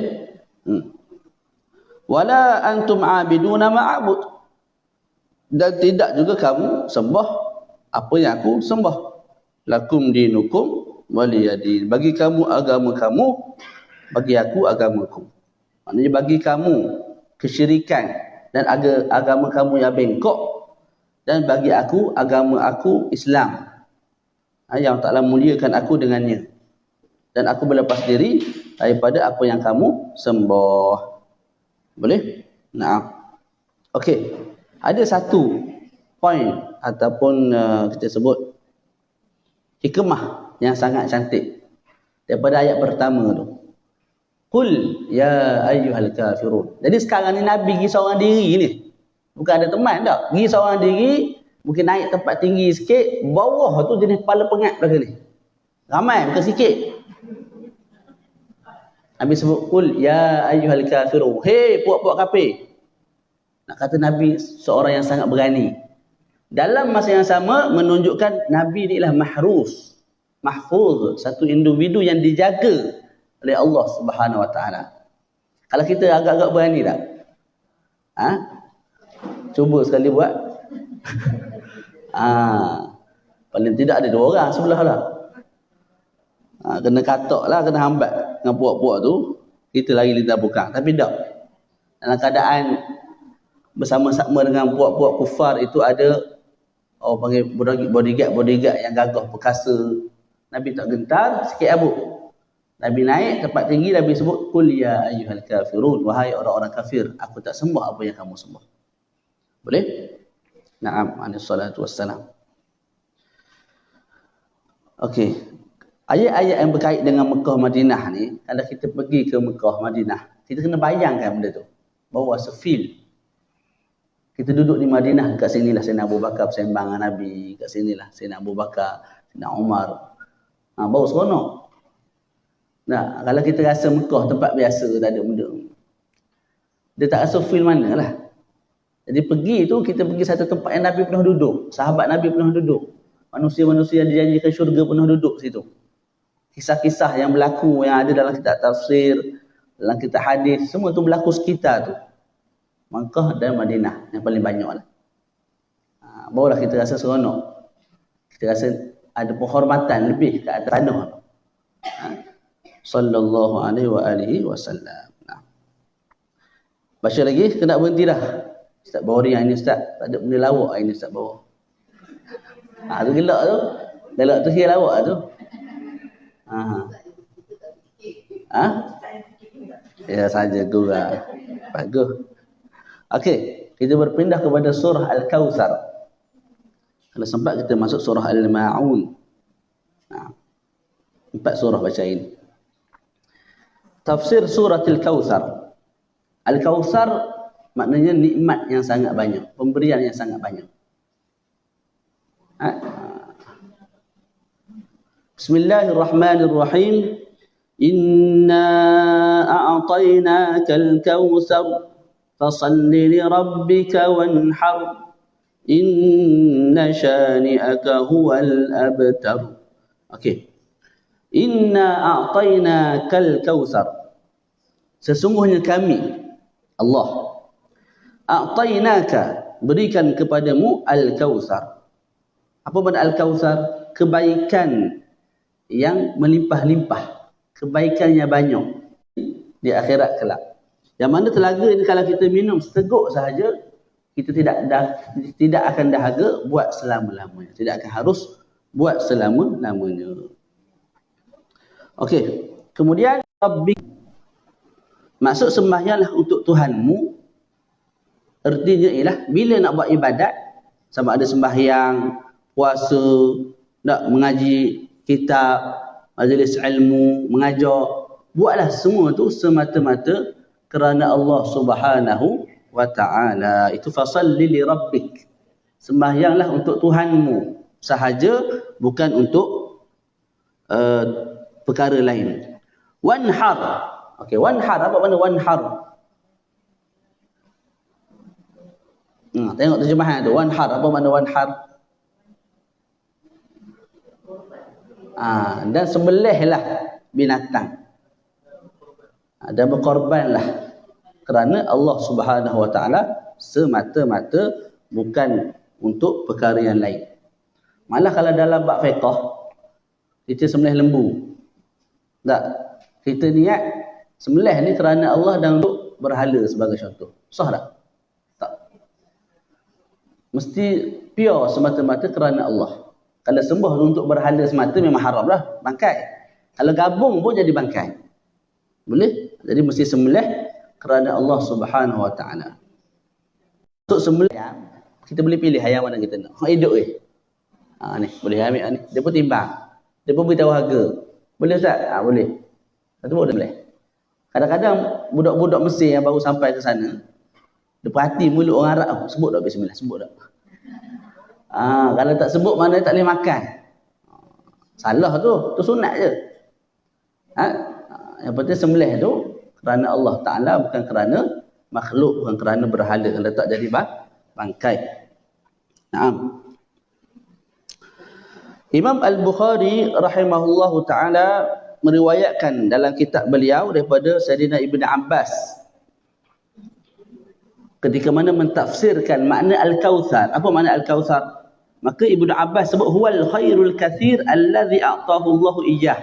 Wala antum abiduna ma'abud, dan tidak juga kamu sembah apa yang aku sembah. Lakum dinukum waliyadin, bagi kamu agama kamu, bagi aku agamaku. Maknanya bagi kamu kesyirikan dan agama kamu yang bengkok, dan bagi aku agama aku Islam yang taklah muliakan aku dengannya, dan aku berlepas diri daripada apa yang kamu sembah. Boleh? Nah, okey. Ada satu poin ataupun kita sebut hikmah yang sangat cantik daripada ayat pertama tu. Qul ya ayyuhal kafirun. Jadi sekarang ni Nabi pergi seorang diri ni. Bukan ada teman tak. Pergi seorang diri, mungkin naik tempat tinggi sikit, bawah tu jenis kepala pengat belakang ni. Ramai, bukan sikit. Nabi sebut, Qul ya ayyuhal kafirun. Hei puak-puak kafir. Nak kata Nabi seorang yang sangat berani. Dalam masa yang sama, menunjukkan Nabi ni ialah mahrus. Mahfuz. Satu individu yang dijaga oleh Allah Subhanahu Wa Taala. Kalau kita agak-agak berani tak? Ha? Cuba sekali buat. Paling tidak ada 2 orang sebelah lah. Kena katok lah, kena hambat dengan puak-puak tu, kita lari lintas bukang. Tapi tak. Dalam keadaan bersama-sama dengan puak-puak kufar itu ada panggil bodyguard yang gagah perkasa. Nabi tak gentar, sikit abuk. Nabi naik tempat tinggi, Nabi sebut qul ya ayyuhal kafirun, wahai orang-orang kafir, aku tak sembah apa yang kamu sembah. Boleh? Na'am, alaihi salatu wassalam. Okey. Ayat-ayat yang berkait dengan Mekah Madinah ni, kalau kita pergi ke Mekah Madinah, kita kena bayangkan benda tu. Bahawa sefil. Kita duduk di Madinah, kat sinilah Sayyidina Abu Bakar bersembang dengan Nabi, kat sinilah Sayyidina Abu Bakar, Sayyidina Umar. Baru seronok. Nah, kalau kita rasa Mekah tempat biasa, tak ada benda. Dia tak rasa feel mana lah. Jadi pergi tu, kita pergi satu tempat yang Nabi pernah duduk. Sahabat Nabi pernah duduk. Manusia-manusia yang dijanjikan syurga pernah duduk situ. Kisah-kisah yang berlaku, yang ada dalam kitab tafsir, dalam kitab hadis, semua tu berlaku sekitar tu. Mekah dan Madinah yang paling banyak lah. Barulah kita rasa seronok. Kita rasa ada penghormatan lebih ke atas tanah. Sallallahu alaihi wasallam. Baca lagi, kena berhenti dah. Ustaz boring hari ni Ustaz. Tak ada benda lawak hari ni Ustaz bawa. Tu gelak tu. Gelak tu kira lawak tu. Ya saja gua. Bagus. Okey, kita berpindah kepada surah Al-Kautsar. Kalau sempat kita masuk surah Al-Ma'un. 4 surah baca ini. Tafsir surah Al-Kautsar. Al-Kautsar maknanya nikmat yang sangat banyak, pemberian yang sangat banyak. Bismillahirrahmanirrahim. Inna a'tainakal kautsar fasalli li rabbika wanhar inna shani'aka huwal abtar. Okey. Inna a'tainakal kautsar. Sesungguhnya kami Allah a'tainaka, berikan kepadamu al-kautsar. Apa makna al-kautsar? Kebaikan yang melimpah-limpah, kebaikan yang banyak di akhirat kelak. Yang mana telaga ini kalau kita minum seteguk sahaja, kita tidak akan dahaga buat selama-lamanya. Tidak akan harus buat selama-lamanya. Okey. Kemudian Rabbi, maksud sembahyanglah untuk Tuhanmu. Artinya ialah bila nak buat ibadat, sama ada sembahyang, puasa, nak mengaji kitab, majlis ilmu, mengajar, buatlah semua tu semata-mata kerana Allah Subhanahu wa Ta'ala. Itu fasalli li rabbik. Sembahyanglah untuk Tuhanmu sahaja, bukan untuk perkara lain. Wanhar. Okey, wanhar, apa makna wanhar? Tengok terjemahan tu. Wanhar, apa makna wanhar? Dan sembelihlah binatang. Dan berkorbanlah kerana Allah Subhanahu wa Ta'ala semata-mata, bukan untuk perkara yang lain. Malah kalau dalam bab fiqh, kita sembelih lembu. Tak. Kita niat sembelih ni kerana Allah dan untuk berhala sebagai contoh. Sah tak? Tak. Mesti pure semata-mata kerana Allah. Kalau sembah untuk berhala semata memang haram lah, bangkai. Kalau gabung pun jadi bangkai. Boleh? Jadi mesti sembelih kerana Allah Subhanahu wa Ta'ala. Untuk sembelih, kita boleh pilih ayam mana kita nak. Hak hidup ni boleh ambil ni. Dia pun timbang. Dia pun beritahu harga. Boleh Ustaz? Boleh. Satu boleh. Kadang-kadang budak-budak Mesir yang baru sampai ke sana, dia perhati mulut orang Arab. Sebut tak bismillah, sebut tak. Kalau tak sebut mana tak boleh makan. Salah tu sunat je. Yang penting sembelih tu kerana Allah Ta'ala, bukan kerana makhluk, bukan kerana berhala. Kalau tak jadi bangkai. Naam. Imam Al-Bukhari rahimahullahu ta'ala meriwayatkan dalam kitab beliau daripada Sayyidina Ibn Abbas ketika mana mentafsirkan makna Al-Kawthar. Apa makna Al-Kawthar? Maka Ibn Abbas sebut huwal khairul kathir alladhi a'tahu Allahu iyyah.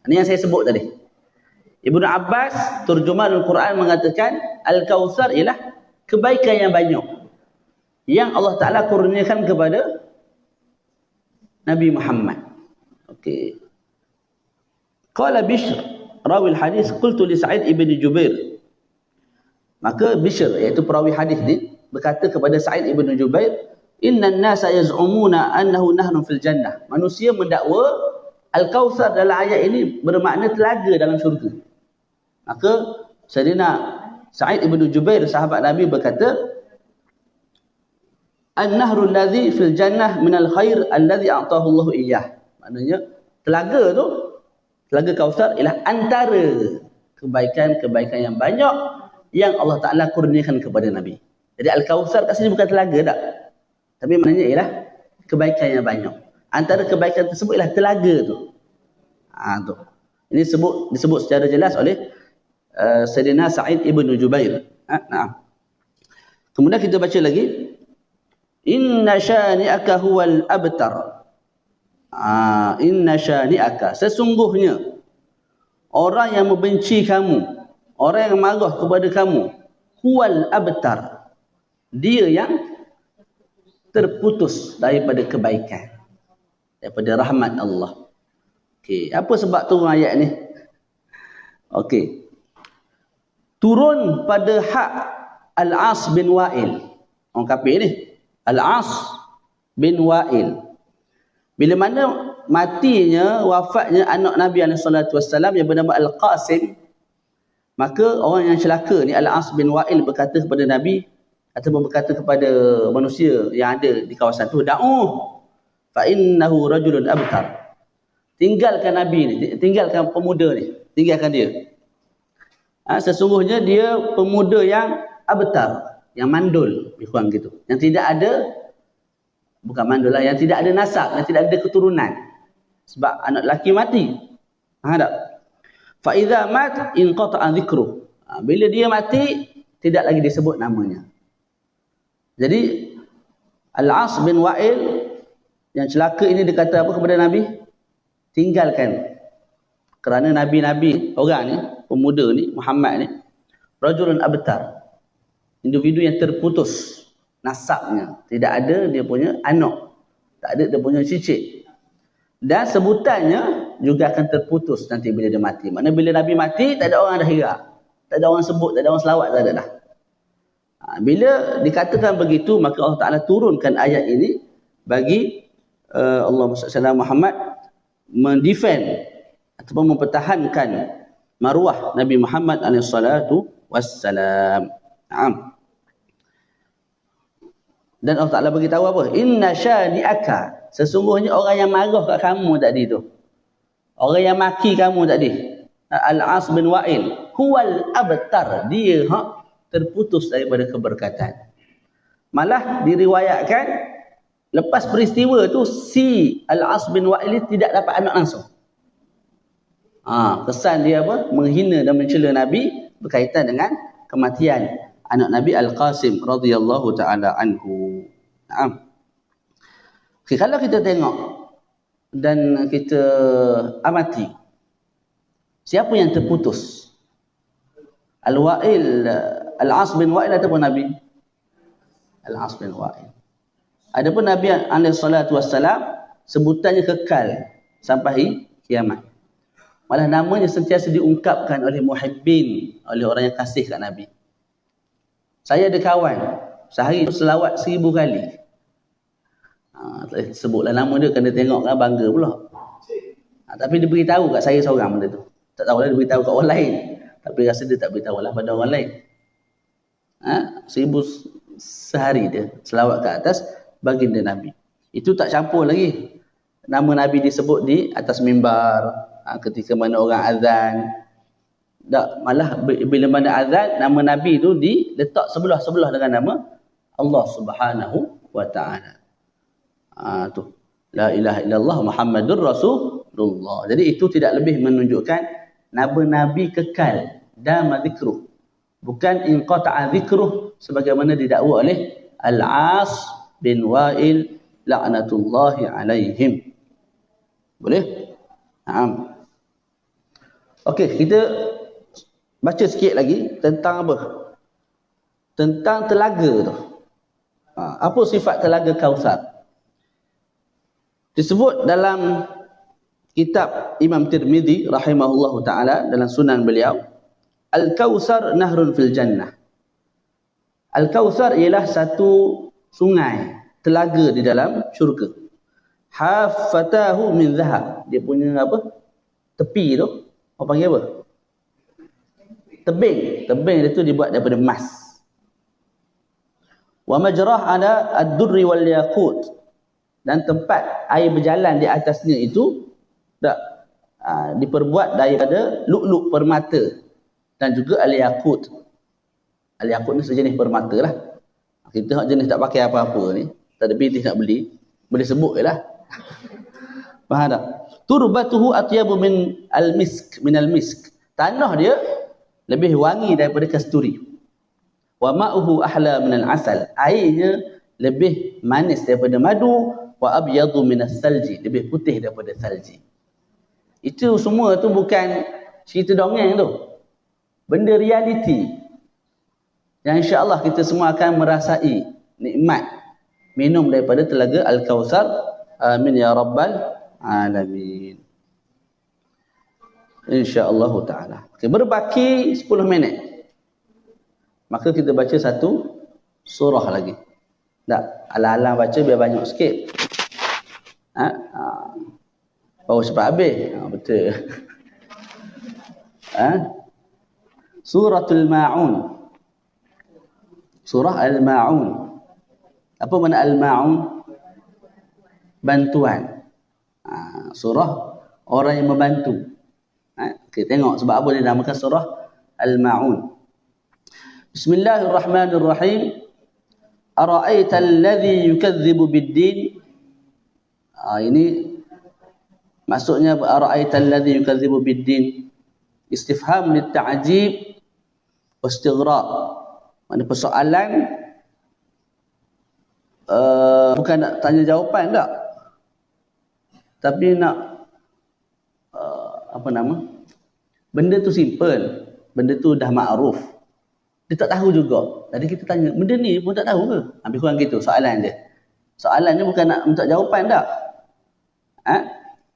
Ini yang saya sebut tadi. Ibn Abbas, terjemah Al-Quran, mengatakan Al-Kawthar ialah kebaikan yang banyak yang Allah Ta'ala kurniakan kepada Nabi Muhammad. Okey. Qala Bishr rawi al-hadis qultu li Sa'id ibn Jubair. Maka Bishr iaitu perawi hadis ni berkata kepada Sa'id ibn Jubair, "Innan nasa yaz'umuna annahu nahrun fil jannah." Manusia mendakwa Al-Kawthar dalam ayat ini bermakna telaga dalam syurga. Maka Sayyidina Sa'id ibn Jubair sahabat Nabi berkata, "An-nahrul ladzi fil jannah minal khair alladzi a'tahu Allahu iyyah." Maknanya telaga tu, telaga Kawthar ialah antara kebaikan-kebaikan yang banyak yang Allah Ta'ala kurniakan kepada Nabi. Jadi Al-Kawthar kat sini bukan telaga tak. Tapi maknanya ialah kebaikan yang banyak. Antara kebaikan tersebut ialah telaga tu. Tu. Ini disebut secara jelas oleh Sayyidina Sa'id ibn Jubair. Nah. Kemudian kita baca lagi. Inna syani'aka huwal abtar. Inna syani'aka. Sesungguhnya orang yang membenci kamu, orang yang marah kepada kamu, huwal abtar. Dia yang terputus daripada kebaikan, daripada rahmat Allah. Okey, apa sebab turun ayat ni? Okey. Turun pada hak Al-As bin Wa'il. Orang kafir ni. Al-As bin Wa'il. Bila mana matinya, wafatnya anak Nabi SAW yang bernama Al-Qasim, maka orang yang celaka ni, Al-As bin Wa'il, berkata kepada Nabi, ataupun berkata kepada manusia yang ada di kawasan tu, "Da'uh fa innahu rajulun abtar." Tinggalkan Nabi ni, tinggalkan pemuda ni, tinggalkan dia. Sesungguhnya dia pemuda yang abtar, yang mandul, lebih kurang gitu. Yang tidak ada, bukan mandul lah, yang tidak ada nasab, yang tidak ada keturunan. Sebab anak lelaki mati. Tak? Fa idza mat inqata'a dhikruh. Bila dia mati, tidak lagi disebut namanya. Jadi Al-As bin Wa'il yang celaka ini dikata apa kepada Nabi? Tinggalkan. Kerana Nabi-Nabi, orang ni, pemuda ni, Muhammad ni, rajulun abtar. Individu yang terputus nasabnya. Tidak ada dia punya anak. Tak ada dia punya cicit. Dan sebutannya juga akan terputus nanti bila dia mati. Maknanya bila Nabi mati, tak ada orang dah hira. Tak ada orang sebut, tak ada orang selawat, tak ada dah. Bila dikatakan begitu, maka Allah Ta'ala turunkan ayat ini bagi Allah SWT Muhammad mendefend ataupun mempertahankan maruah Nabi Muhammad SAW. Dan Allah Ta'ala beritahu apa? Inna syani'aka. Sesungguhnya orang yang marah kat kamu tadi tu, orang yang maki kamu tadi, Al-As bin Wa'il, huwal abtar. Dia terputus daripada keberkatan. Malah diriwayatkan lepas peristiwa tu si Al-As bin Wa'il tidak dapat anak langsung. Kesan dia apa? Menghina dan mencela Nabi berkaitan dengan kematian anak Nabi Al-Qasim radhiyallahu taala anhu. Okay, kalau kita tengok dan kita amati, siapa yang terputus? Al-As bin Wa'il ataupun Nabi? Al-As bin Wa'il. Adapun Nabi SAW sebutannya kekal sampai kiamat. Malah namanya sentiasa diungkapkan oleh muhibbin, oleh orang yang kasih kat Nabi. Saya ada kawan, Sehari tu selawat 1000 kali. Sebutlah nama dia, kena tengok kan, bangga pula. Tapi dia beritahu kat saya seorang benda tu. Tak tahulah dia beritahu kat orang lain. Tapi rasa dia tak beritahu lah pada orang lain. 1000 sehari dia selawat ke atas baginda Nabi. Itu tak campur lagi nama Nabi disebut di atas mimbar, ketika mana orang azan. Tak, malah bila mana azan, nama Nabi tu diletak sebelah-sebelah dengan nama Allah Subhanahu wa taala. Tu la ilaha illallah Muhammadur Rasulullah. Jadi itu tidak lebih menunjukkan nama Nabi kekal dan dzikruh. Bukan inqata'a dzikruh sebagaimana didakwa oleh Al-As bin Wa'il la'natullahi alaihim. Boleh? Naam. Okey, kita baca sikit lagi tentang apa? Tentang telaga tu. Apa sifat telaga Kausar? Disebut dalam kitab Imam Tirmizi rahimahullahu taala dalam sunan beliau, Al-Kausar nahrun fil jannah. Al-Kausar ialah satu sungai, telaga di dalam syurga. Haffatahu min zahab. Dia punya apa? Tepi tu, apa panggil apa? Tebing. Tebing dia tu dibuat daripada emas. Wa majrah ala ad-durri wal yaqut. Dan tempat air berjalan di atasnya itu diperbuat daripada lu'lu' permata dan juga al-yaqut. Al-yaqut ni sejenis permata lah. Kita hak jenis tak pakai apa-apa ni, tak ada pilih nak beli, boleh sebut je lah. Faham tak? Turbatuhu atyabu min al-misk, tanah dia lebih wangi daripada kasturi. Wa ma'uhu ahla min al-asal, airnya lebih manis daripada madu. Wa abyadu min as-salji, lebih putih daripada salji. Itu semua tu bukan cerita dongeng tu, benda realiti yang insya-Allah kita semua akan merasai nikmat minum daripada telaga Al-Kausar. Amin ya rabbal alamin. Insya-Allah taala. Okay, berbaki 10 minit. Maka kita baca satu surah lagi. Tak, alang-alang baca biar banyak sikit. Baru cepat habis. Betul. Suratul Ma'un. Surah Al-Ma'un. Apa makna Al-Ma'un? Bantuan. Surah orang yang membantu. Kita tengok sebab apa dia namakan surah Al-Ma'un. Bismillahirrahmanirrahim. Ara'aita alladhi yukadzibu bid-din. Ini maksudnya ara'aita alladhi yukadzibu bid-din. Istifham lit-ta'jib wa istighraq. Maknanya persoalan bukan nak tanya jawapan tak, tapi nak benda tu simple, benda tu dah makruf, dia tak tahu juga. Jadi kita tanya, benda ni pun tak tahu ke? Habis kurang gitu soalan dia. Soalannya bukan nak minta jawapan tak,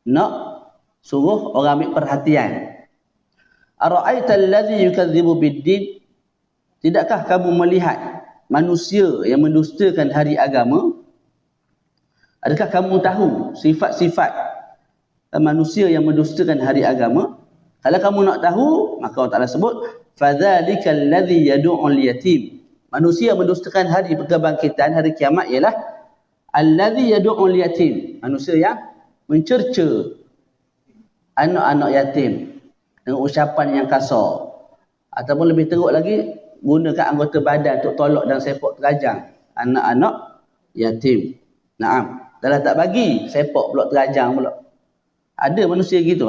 nak suruh orang ambil perhatian. Ara'aita alladhi yukadzibu bid-din, tidakkah kamu melihat manusia yang mendustakan hari agama? Adakah kamu tahu sifat-sifat manusia yang mendustakan hari agama? Kalau kamu nak tahu, maka Allah Ta'ala sebut fadzalikal ladzi yad'ul yatim. Manusia mendustakan hari kebangkitan, hari kiamat ialah alladzi yad'ul yatim, manusia yang mencerca anak-anak yatim dengan ucapan yang kasar, ataupun lebih teruk lagi, gunakan anggota badan untuk tolak dan sepak terajang anak-anak yatim. Naam, dah tak bagi sepak pula, terajang pula. Ada manusia gitu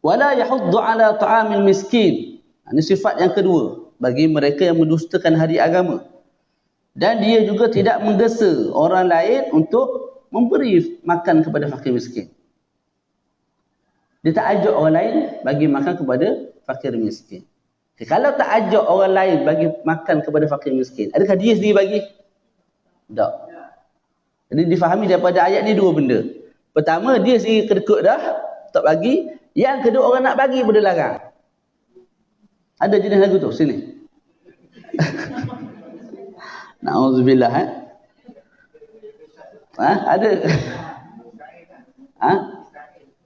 Wala yahuddu ala ta'amil miskin. Ini sifat yang kedua bagi mereka yang mendustakan hari agama. Dan dia juga tidak menggesa orang lain untuk memberi makan kepada fakir miskin. Dia tak ajak orang lain bagi makan kepada fakir miskin. Kalau tak ajak orang lain bagi makan kepada fakir miskin, adakah dia sendiri bagi? Tak. Jadi difahami daripada ayat ni dua benda. Pertama, dia sendiri kedekut dah, tak bagi. Yang kedua, orang nak bagi pun dia larang. Ada jenis lagu tu, sini. Na'udzubillah. Ada.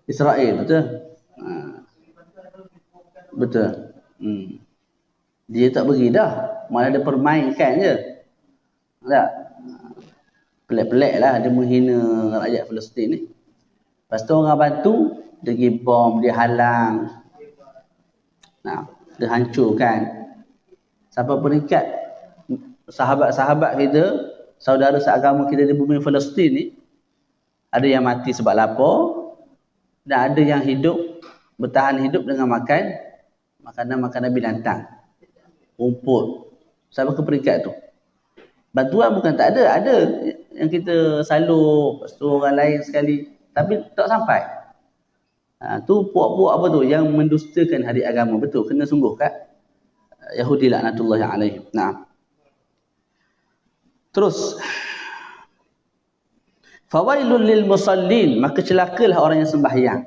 Israel, betul? Betul. Dia tak beri dah. Malah dia permainkan je. Tak? Pelik-pelik lah dia menghina rakyat Palestin ni. Lepas tu orang bantu, dia pergi bom, dia halang. Dia hancurkan. Sampai peringkat sahabat-sahabat kita, saudara seagama kita di bumi Palestin ni, ada yang mati sebab lapar, dan ada yang hidup, bertahan hidup dengan makan makanan-makanan binatang. Rumput. Sampai ke peringkat tu. Bantuan bukan tak ada. Ada yang kita salur, lepas tu orang lain sekali. Tapi tak sampai. Tu puak-puak apa tu? Yang mendustakan hari agama. Betul, kena sungguh kat Yahudi laknatullahi alaihim. Terus. Fawailul lil musallin. Maka celakalah orang yang sembahyang.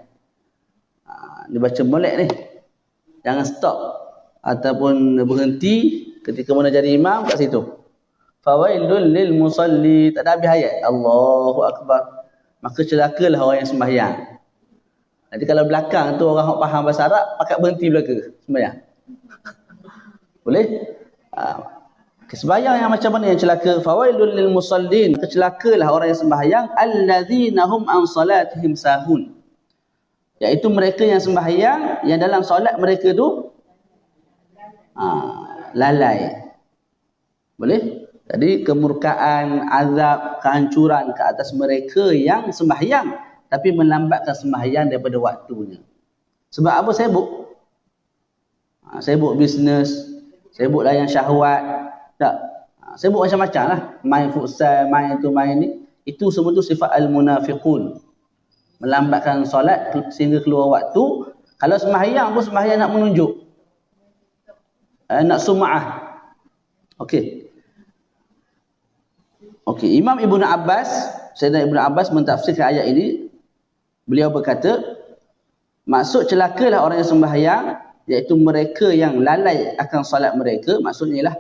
Dia baca molek ni. Jangan stop. Ataupun berhenti ketika mana jadi imam kat situ. Fawailul lil musalli. Tak ada habis ayat. Allahu Akbar. Maka celakalah orang yang sembahyang. Nanti kalau belakang tu orang faham bahasa Arab, pakat berhenti belaka sembahyang. Boleh? Sembahyang yang macam mana yang celaka? Fawailul lil musallin. Kecelakalah orang yang sembahyang. Alladzina hum an salatihim sahun. Iaitu mereka yang sembahyang, yang dalam solat mereka tu lalai. Boleh? Jadi kemurkaan, azab, kehancuran ke atas mereka yang sembahyang tapi melambatkan sembahyang daripada waktunya. Sebab apa? Sibuk. Sibuk bisnes, sibuk layan syahwat. Tak. Sibuk macam-macam lah. Main futsal, main tu, main ni. Itu semua tu sifat al-munafiqun. Melambatkan solat sehingga keluar waktu. Kalau sembahyang pun sembahyang nak menunjuk. Nak sum'ah. Okey. Imam Ibn Abbas, Sayyidina Ibn Abbas mentafsirkan ayat ini. Beliau berkata, maksud celakalah orang yang sembahyang, iaitu mereka yang lalai akan solat mereka. Maksudnya ialah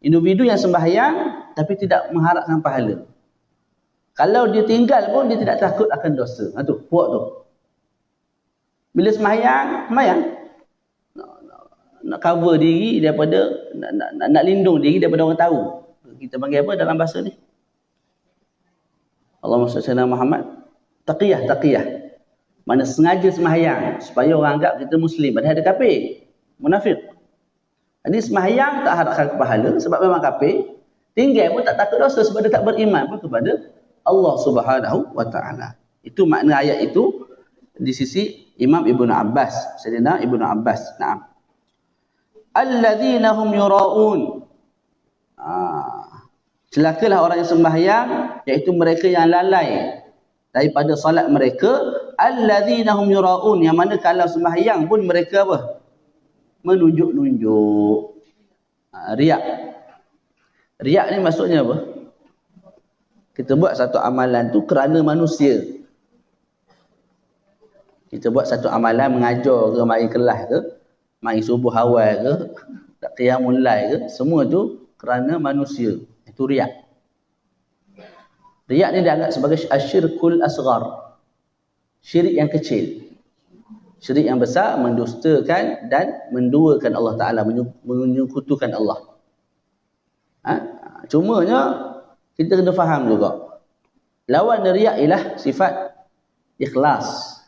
individu yang sembahyang tapi tidak mengharapkan pahala. Kalau dia tinggal pun dia tidak takut akan dosa. Tu, puak tu. Bila sembahyang, nak cover diri daripada nak lindung diri daripada orang tahu. Kita panggil apa dalam bahasa ni? Allahumma salli ala Muhammad. Taqiyah. Mana sengaja sembahyang supaya orang anggap kita muslim, padahal ada kafir, munafik. Jadi sembahyang tak harapkan pahala sebab memang kafir. Tinggal pun tak takut dosa sebab dia tak beriman pun kepada Allah Subhanahu wa taala. Itu makna ayat itu di sisi Imam Ibn Abbas, Sayyidina Ibn Abbas. Naam. Alladzina hum yura'un. Celakalah orang yang sembahyang, iaitu mereka yang lalai daripada solat mereka. Alladzina hum yura'un, yang mana kalau sembahyang pun mereka apa? Menunjuk-nunjuk. Riak. Riak ni maksudnya apa? Kita buat satu amalan tu kerana manusia. Kita buat satu amalan, mengajar ke, mari kelas ke, mari subuh awal ke, tak qiyamul lail ke, semua tu kerana manusia. Itu riak. Riak ni dianggap sebagai asyirkul asghar. Syirik yang kecil. Syirik yang besar mendustakan dan menduakan Allah Ta'ala, menyekutukan Allah. Cumanya kita kena faham juga. Lawan dari riak ialah sifat ikhlas.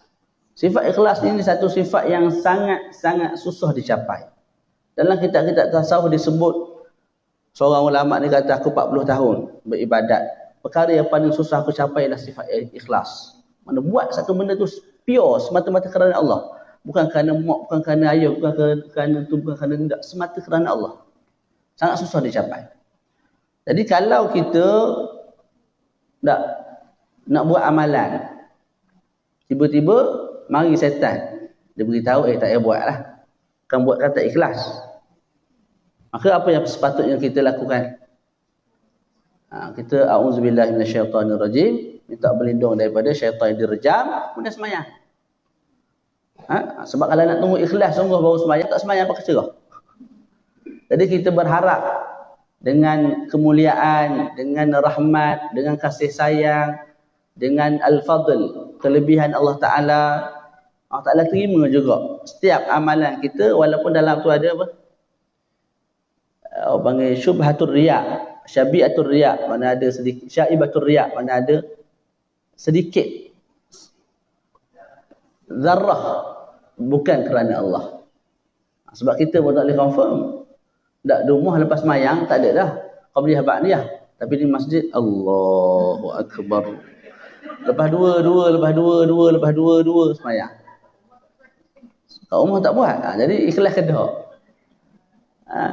Sifat ikhlas ini satu sifat yang sangat-sangat susah dicapai. Dalam kitab-kitab tasawuf disebut, seorang ulama ni kata, aku 40 tahun beribadat. Perkara yang paling susah aku capai adalah sifat ikhlas. Mana buat satu benda tu pure, semata-mata kerana Allah. Bukan kerana mak, bukan kerana ayah, bukan kerana tu, bukan kerana tidak. Semata kerana Allah. Sangat susah dicapai. Jadi kalau kita nak buat amalan, tiba-tiba mari setan, dia beritahu, tak payah buat lah. Kan buat kata ikhlas. Maka apa yang sepatutnya kita lakukan? Kita a'udzubillahi minasyaitanirrajim, minta berlindung daripada syaitan yang direjam, kemudian sembahyang. Sebab kalau nak tunggu ikhlas sungguh baru sembahyang, tak sembahyang pakai cerah. Jadi kita berharap dengan kemuliaan, dengan rahmat, dengan kasih sayang, dengan al-fadl, kelebihan Allah Ta'ala. Allah Ta'ala terima juga setiap amalan kita, walaupun dalam tu ada apa? Panggil syubhatul riya', syabi'atul riya', mana ada sedikit, syaibatul riya', mana ada sedikit zarrah bukan kerana Allah. Sebab kita pun tak boleh confirm. Tak di rumah lepas mayang, tak ada dah qabliyah ba'diyah. Tapi di masjid, Allahu Akbar. Lepas dua semayang. Kat rumah tak buat. Jadi ikhlas kedah.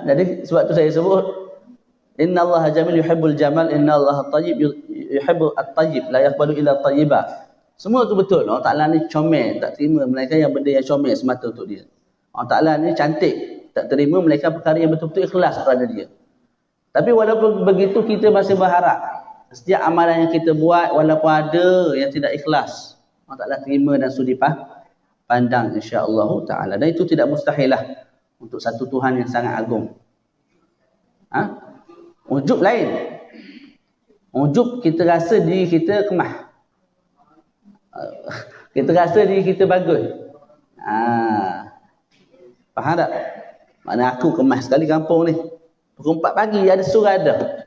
Jadi sebab tu saya sebut, Inna Allah jamil yuhibbul jamal, Inna Allah tayyib yuhibbul at-tayyib, la yaqbalu illa at-tayyiba. Semua tu betul. Allah Ta'ala ni comel, tak terima melainkan yang benda yang comel semata untuk dia. Allah Ta'ala ni cantik, tak terima melainkan perkara yang betul-betul ikhlas kepada dia. Tapi walaupun begitu, kita masih berharap setiap amalan yang kita buat, walaupun ada yang tidak ikhlas, Allah Ta'ala terima dan sudi pandang insya-Allah Ta'ala. Dan itu tidak mustahil lah untuk satu Tuhan yang sangat agung. Ujub lain. Ujub kita rasa diri kita kemah. Kita rasa diri kita bagus. Faham tak? Mana aku kemas sekali kampung ni. Pukul 4 pagi ada surat ada.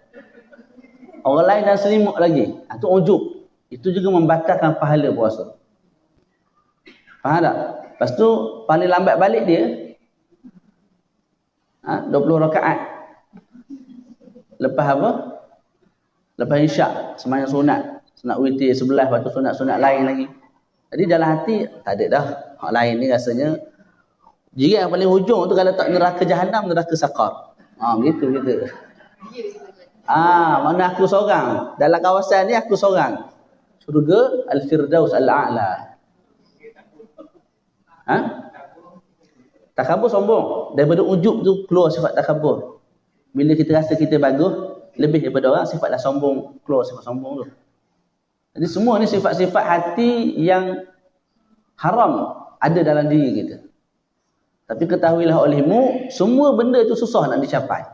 Orang lain dah selimut lagi. Itu ujub. Itu juga membatalkan pahala puasa. Faham tak? Lepas tu paling lambat balik dia 20 rakaat. Lepas apa? Lepas isyak sembahyang sunat. Sunat witir sebelah, lepas tu sunat-sunat lain lagi. Jadi dalam hati tak ada dah. Hak lain ni rasanya jiran yang paling hujung tu kalau tak neraka jahanam, neraka sakar. Begitu gitu. Mana aku seorang. Dalam kawasan ni aku seorang. Surga Al-Firdaus Al-A'la. Takabur sombong. Daripada ujub tu keluar sifat takabur. Bila kita rasa kita bagus, lebih daripada orang, sifat dah sombong, keluar sifat sombong tu. Jadi semua ni sifat-sifat hati yang haram ada dalam diri kita. Tapi ketahuilah olehmu, semua benda itu susah nak dicapai.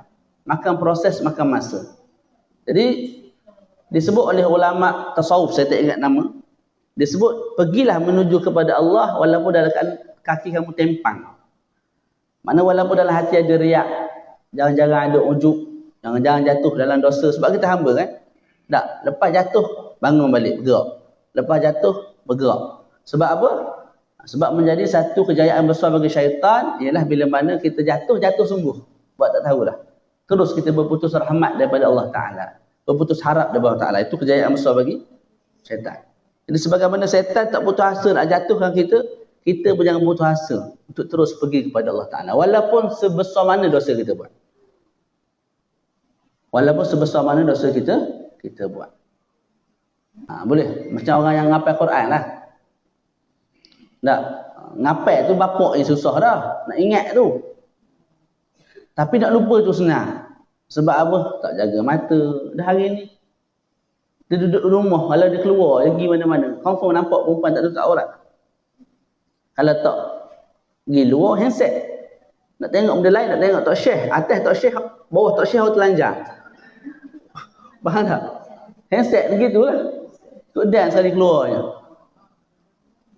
Makan proses, makan masa. Jadi disebut oleh ulama tasawuf, saya tak ingat nama. Disebut, pergilah menuju kepada Allah walaupun dalam kaki kamu tempang. Mana walaupun dalam hati ada riak, jangan-jangan ada ujub, jangan-jangan jatuh dalam dosa. Sebab kita hamba kan? Tak, lepas jatuh, bangun balik, bergerak. Lepas jatuh, bergerak. Sebab apa? Sebab menjadi satu kejayaan besar bagi syaitan, ialah bila mana kita jatuh sungguh. Buat tak tahulah. Terus kita berputus rahmat daripada Allah Ta'ala. Berputus harap daripada Allah Ta'ala. Itu kejayaan besar bagi syaitan. Jadi sebagaimana syaitan tak putus asa nak jatuhkan kita, kita pun jangan putus asa untuk terus pergi kepada Allah Ta'ala. Walaupun sebesar mana dosa kita buat. Walaupun sebesar mana dosa kita buat. Boleh. Macam orang yang ngapal Quran lah. Tak. Ngapal tu bapak yang susah dah. Nak ingat tu. Tapi nak lupa tu senang. Sebab apa? Tak jaga mata. Dah hari ni. Dia duduk di rumah. Kalau dia keluar, dia pergi mana-mana. Confirm nampak perempuan tak tutup aurat. Kalau tak pergi luar, handset. Nak tengok benda lain, nak tengok Tok Syekh. Atas Tok Syekh, bawah Tok Syekh telanjang. Faham tak? Handset begitulah. Tuk dan sekali keluarnya.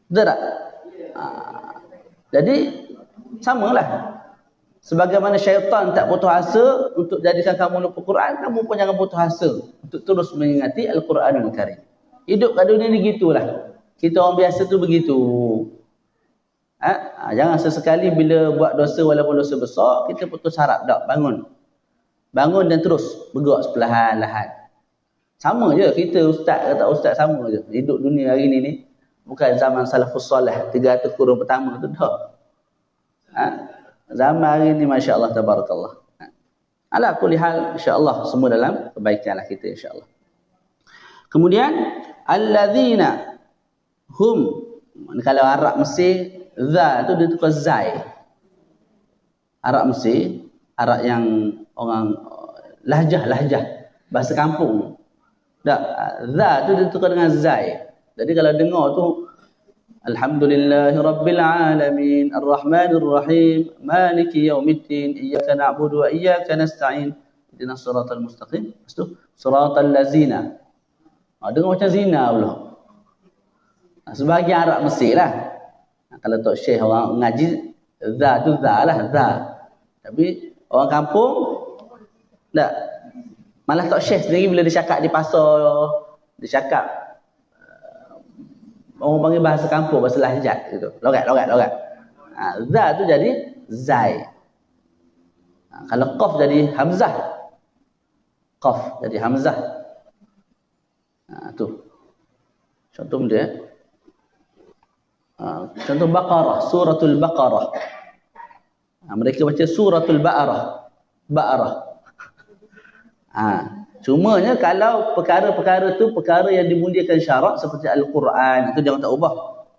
Betul tak? Jadi, samalah. Sebagaimana syaitan tak putus asa untuk jadikan kamu lupa Quran, kamu pun jangan putus asa untuk terus mengingati Al-Quranul Karim. Hidup kat dunia ni gitulah. Kita orang biasa tu begitu. Jangan sesekali bila buat dosa walaupun dosa besar, kita putus harap. Tak, bangun. Bangun dan terus bergerak perlahan-lahan. Sama je, kita ustaz ke tak ustaz sama je. Hidup dunia hari ni bukan zaman salafus soleh 300 kurun pertama tu dah. Zaman hari ni masya-Allah tabarakallah. Ala kulli hal insya-Allah semua dalam kebaikanlah kita insya-Allah. Kemudian alladzina hum, kalau Arab Mesir za tu dia tukar zai. Arab Mesir, Arab yang orang lahjah bahasa kampung. Tak, za tu dia tukar dengan zai. Jadi kalau dengar tu Alhamdulillahi Rabbil Alamin Ar-Rahmanir Rahim Maliki Yawmiddin Iyyaka na'budu wa iyyaka nasta'in Ihdinas siratal mustaqim. Lepas tu siratal lazina. Dengar macam zina pula. Sebahagian Arab Mesir lah. Kalau Tok Syekh orang ngaji, za tu za lah, za. Tapi orang kampung, tak. Malah Tok Syekh sendiri bila dia cakap di pasar, dia cakap, orang panggil bahasa kampung, bahasa lahjat gitu. Logat. Za tu jadi zai. Kalau qaf jadi hamzah. Qaf jadi hamzah. Tu. Contoh dia. Contoh Baqarah, suratul Baqarah. Mereka baca suratul Baqarah. Cumanya kalau perkara-perkara tu perkara yang dimuliakan syarak seperti Al-Quran, itu jangan tak ubah.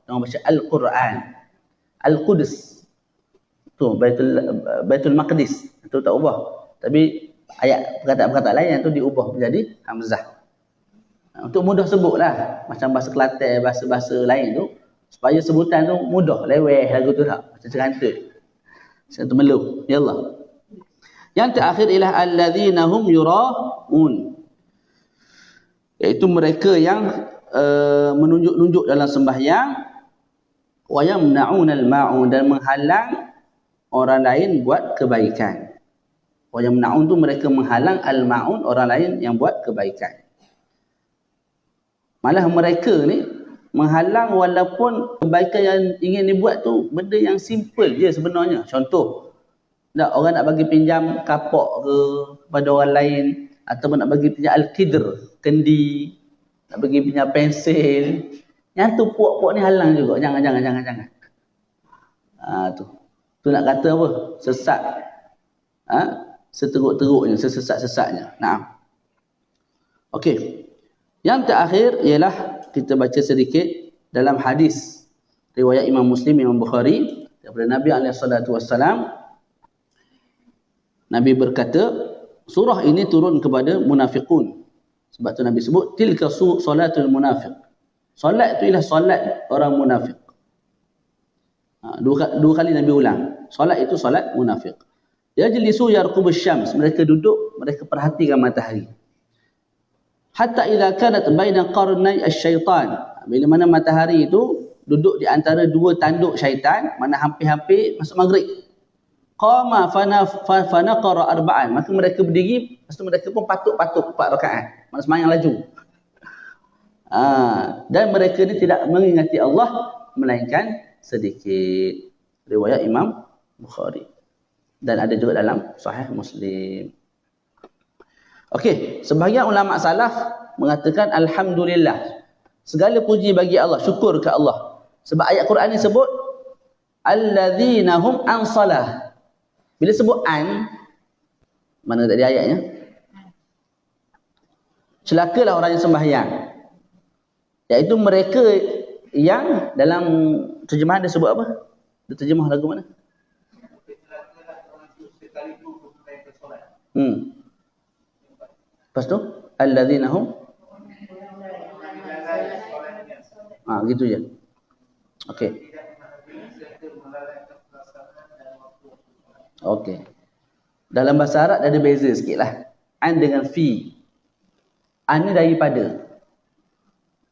Jangan baca Al-Quran. Al-Quds. Tu Baitul Maqdis, itu tak ubah. Tapi ayat perkataan-perkataan lain yang tu diubah menjadi hamzah. Untuk mudah sebutlah, macam bahasa Kelantan, bahasa-bahasa lain tu, supaya sebutan tu mudah, leweh lagu tu tak, macam cantik. Macam tu melu. Yallah. Yang terakhir ialah alladzina hum yura'un. Iaitu mereka yang menunjuk-nunjuk dalam sembahyang, wa yamna'unal ma'un, dan menghalang orang lain buat kebaikan. Wa yamna'un tu mereka menghalang al-ma'un, orang lain yang buat kebaikan. Malah mereka ni menghalang walaupun kebaikan yang ingin dibuat tu benda yang simple je sebenarnya. Contoh, orang nak bagi pinjam kapok ke kepada orang lain, atau nak bagi pinjam al-qidr, kendi, nak bagi pinjam pensil. Yang tu puak-puak ni halang juga. Jangan. Tu nak kata apa? Sesat. Seteruk-teruknya, sesesat-sesatnya. Nah. Okey. Yang terakhir ialah kita baca sedikit dalam hadis riwayat Imam Muslim, Imam Bukhari daripada Nabi SAW. Nabi berkata, surah ini turun kepada munafiqun. Sebab tu Nabi sebut tilka salatul munafiq. Solat itu ialah solat orang munafik. Dua kali Nabi ulang. Solat itu solat munafik. Yajlisu yarqubus syams, mereka duduk, mereka perhatikan matahari. Hatta idza kanat baina qarnai asy-syaitan, bila mana matahari itu duduk di antara dua tanduk syaitan, mana hampir-hampir masuk maghrib. Qama fanaqara arba'an, maka mereka berdiri, lepas tu mereka pun patuk-patuk 4 rakaat, mana sembahyang laju. Dan mereka ni tidak mengingati Allah melainkan sedikit. Riwayat Imam Bukhari. Dan ada juga dalam Sahih Muslim. Okey, sebahagian ulama salaf mengatakan alhamdulillah. Segala puji bagi Allah, syukur ke Allah. Sebab ayat Quran ni sebut alladzina hum an salah. Bila sebut an, mana tadi ayatnya? Celakalah orang yang sembahyang. Iaitu mereka yang dalam terjemahan dia sebut apa? Dia terjemah lagu mana? Lepas tu alladzina hum gitu je. Okey. Okey. Dalam bahasa Arab ada beza sikitlah. An dengan fi. An ni daripada.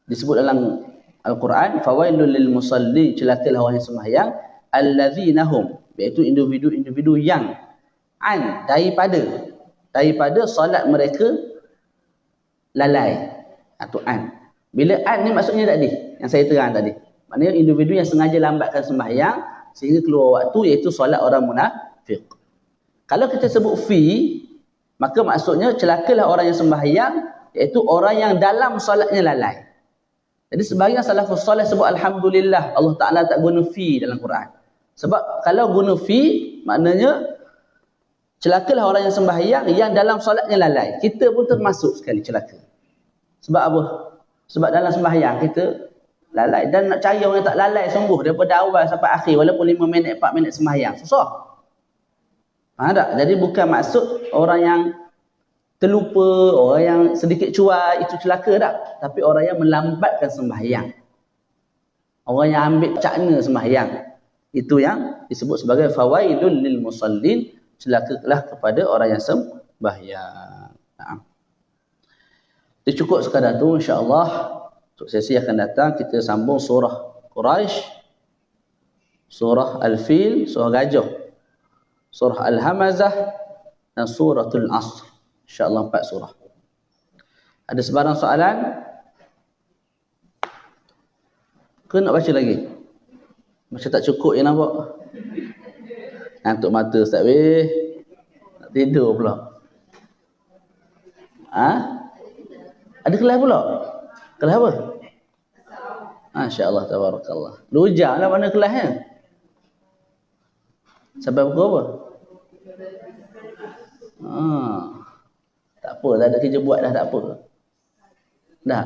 Disebut dalam Al-Quran, fawailul lil musalli, celakalah orang yang sembahyang, alladzina hum, iaitu individu-individu yang an daripada solat mereka lalai atau an. Bila an ni maksudnya tadi yang saya terang tadi, maknanya individu yang sengaja lambatkan sembahyang sehingga keluar waktu, iaitu solat orang munafik. Kalau kita sebut fi, maka maksudnya celakalah orang yang sembahyang, iaitu orang yang dalam solatnya lalai. Jadi sebahagian salafus soleh sebut alhamdulillah Allah Taala tak guna fi dalam Quran. Sebab kalau guna fi, maknanya celakalah orang yang sembahyang yang dalam solatnya lalai. Kita pun termasuk sekali celaka. Sebab apa? Sebab dalam sembahyang kita lalai. Dan nak cari orang yang tak lalai sungguh daripada awal sampai akhir, walaupun 5 minit, 4 minit sembahyang, susah. Faham tak? Jadi bukan maksud orang yang terlupa, orang yang sedikit cuai, itu celaka tak? Tapi orang yang melambatkan sembahyang. Orang yang ambil cakna sembahyang. Itu yang disebut sebagai fawailul lil musallin, celakalah kepada orang yang sembahyang. Nah. Dia cukup sekadar tu, insya-Allah. Untuk sesi akan datang kita sambung surah Quraisy, surah Al-Fil, surah Gajah, surah Al-Hamazah dan suratul Asr. Insya-Allah 4 surah. Ada sebarang soalan? Ke nak baca lagi? Macam tak cukup yang nampak. Ngantuk mata Ustaz weh. Nak tidur pula. Ada kelas pula? Kelas apa? Masya-Allah tabarakallah. 2 jam lah mana kelasnya? Sampai pukul apa? Tak apa, dah ada kerja buat dah, tak apa. Dah.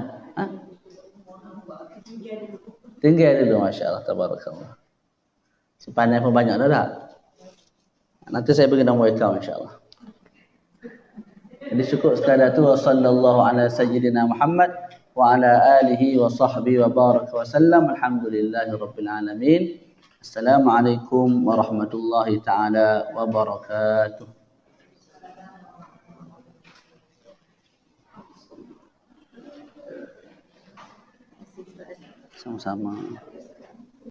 Tinggal dulu, masya-Allah tabarakallah. Simpanan pun banyak dah tak? Nanti saya bagi nombor akaun insya-Allah. Jadi cukup sekadar tu. Sallallahu ala sayyidina Muhammad wa ala alihi wa sahbihi wa baraka wa sallam. Alhamdulillahi rabbil alamin. Assalamualaikum warahmatullahi taala wabarakatuh. Sama-sama.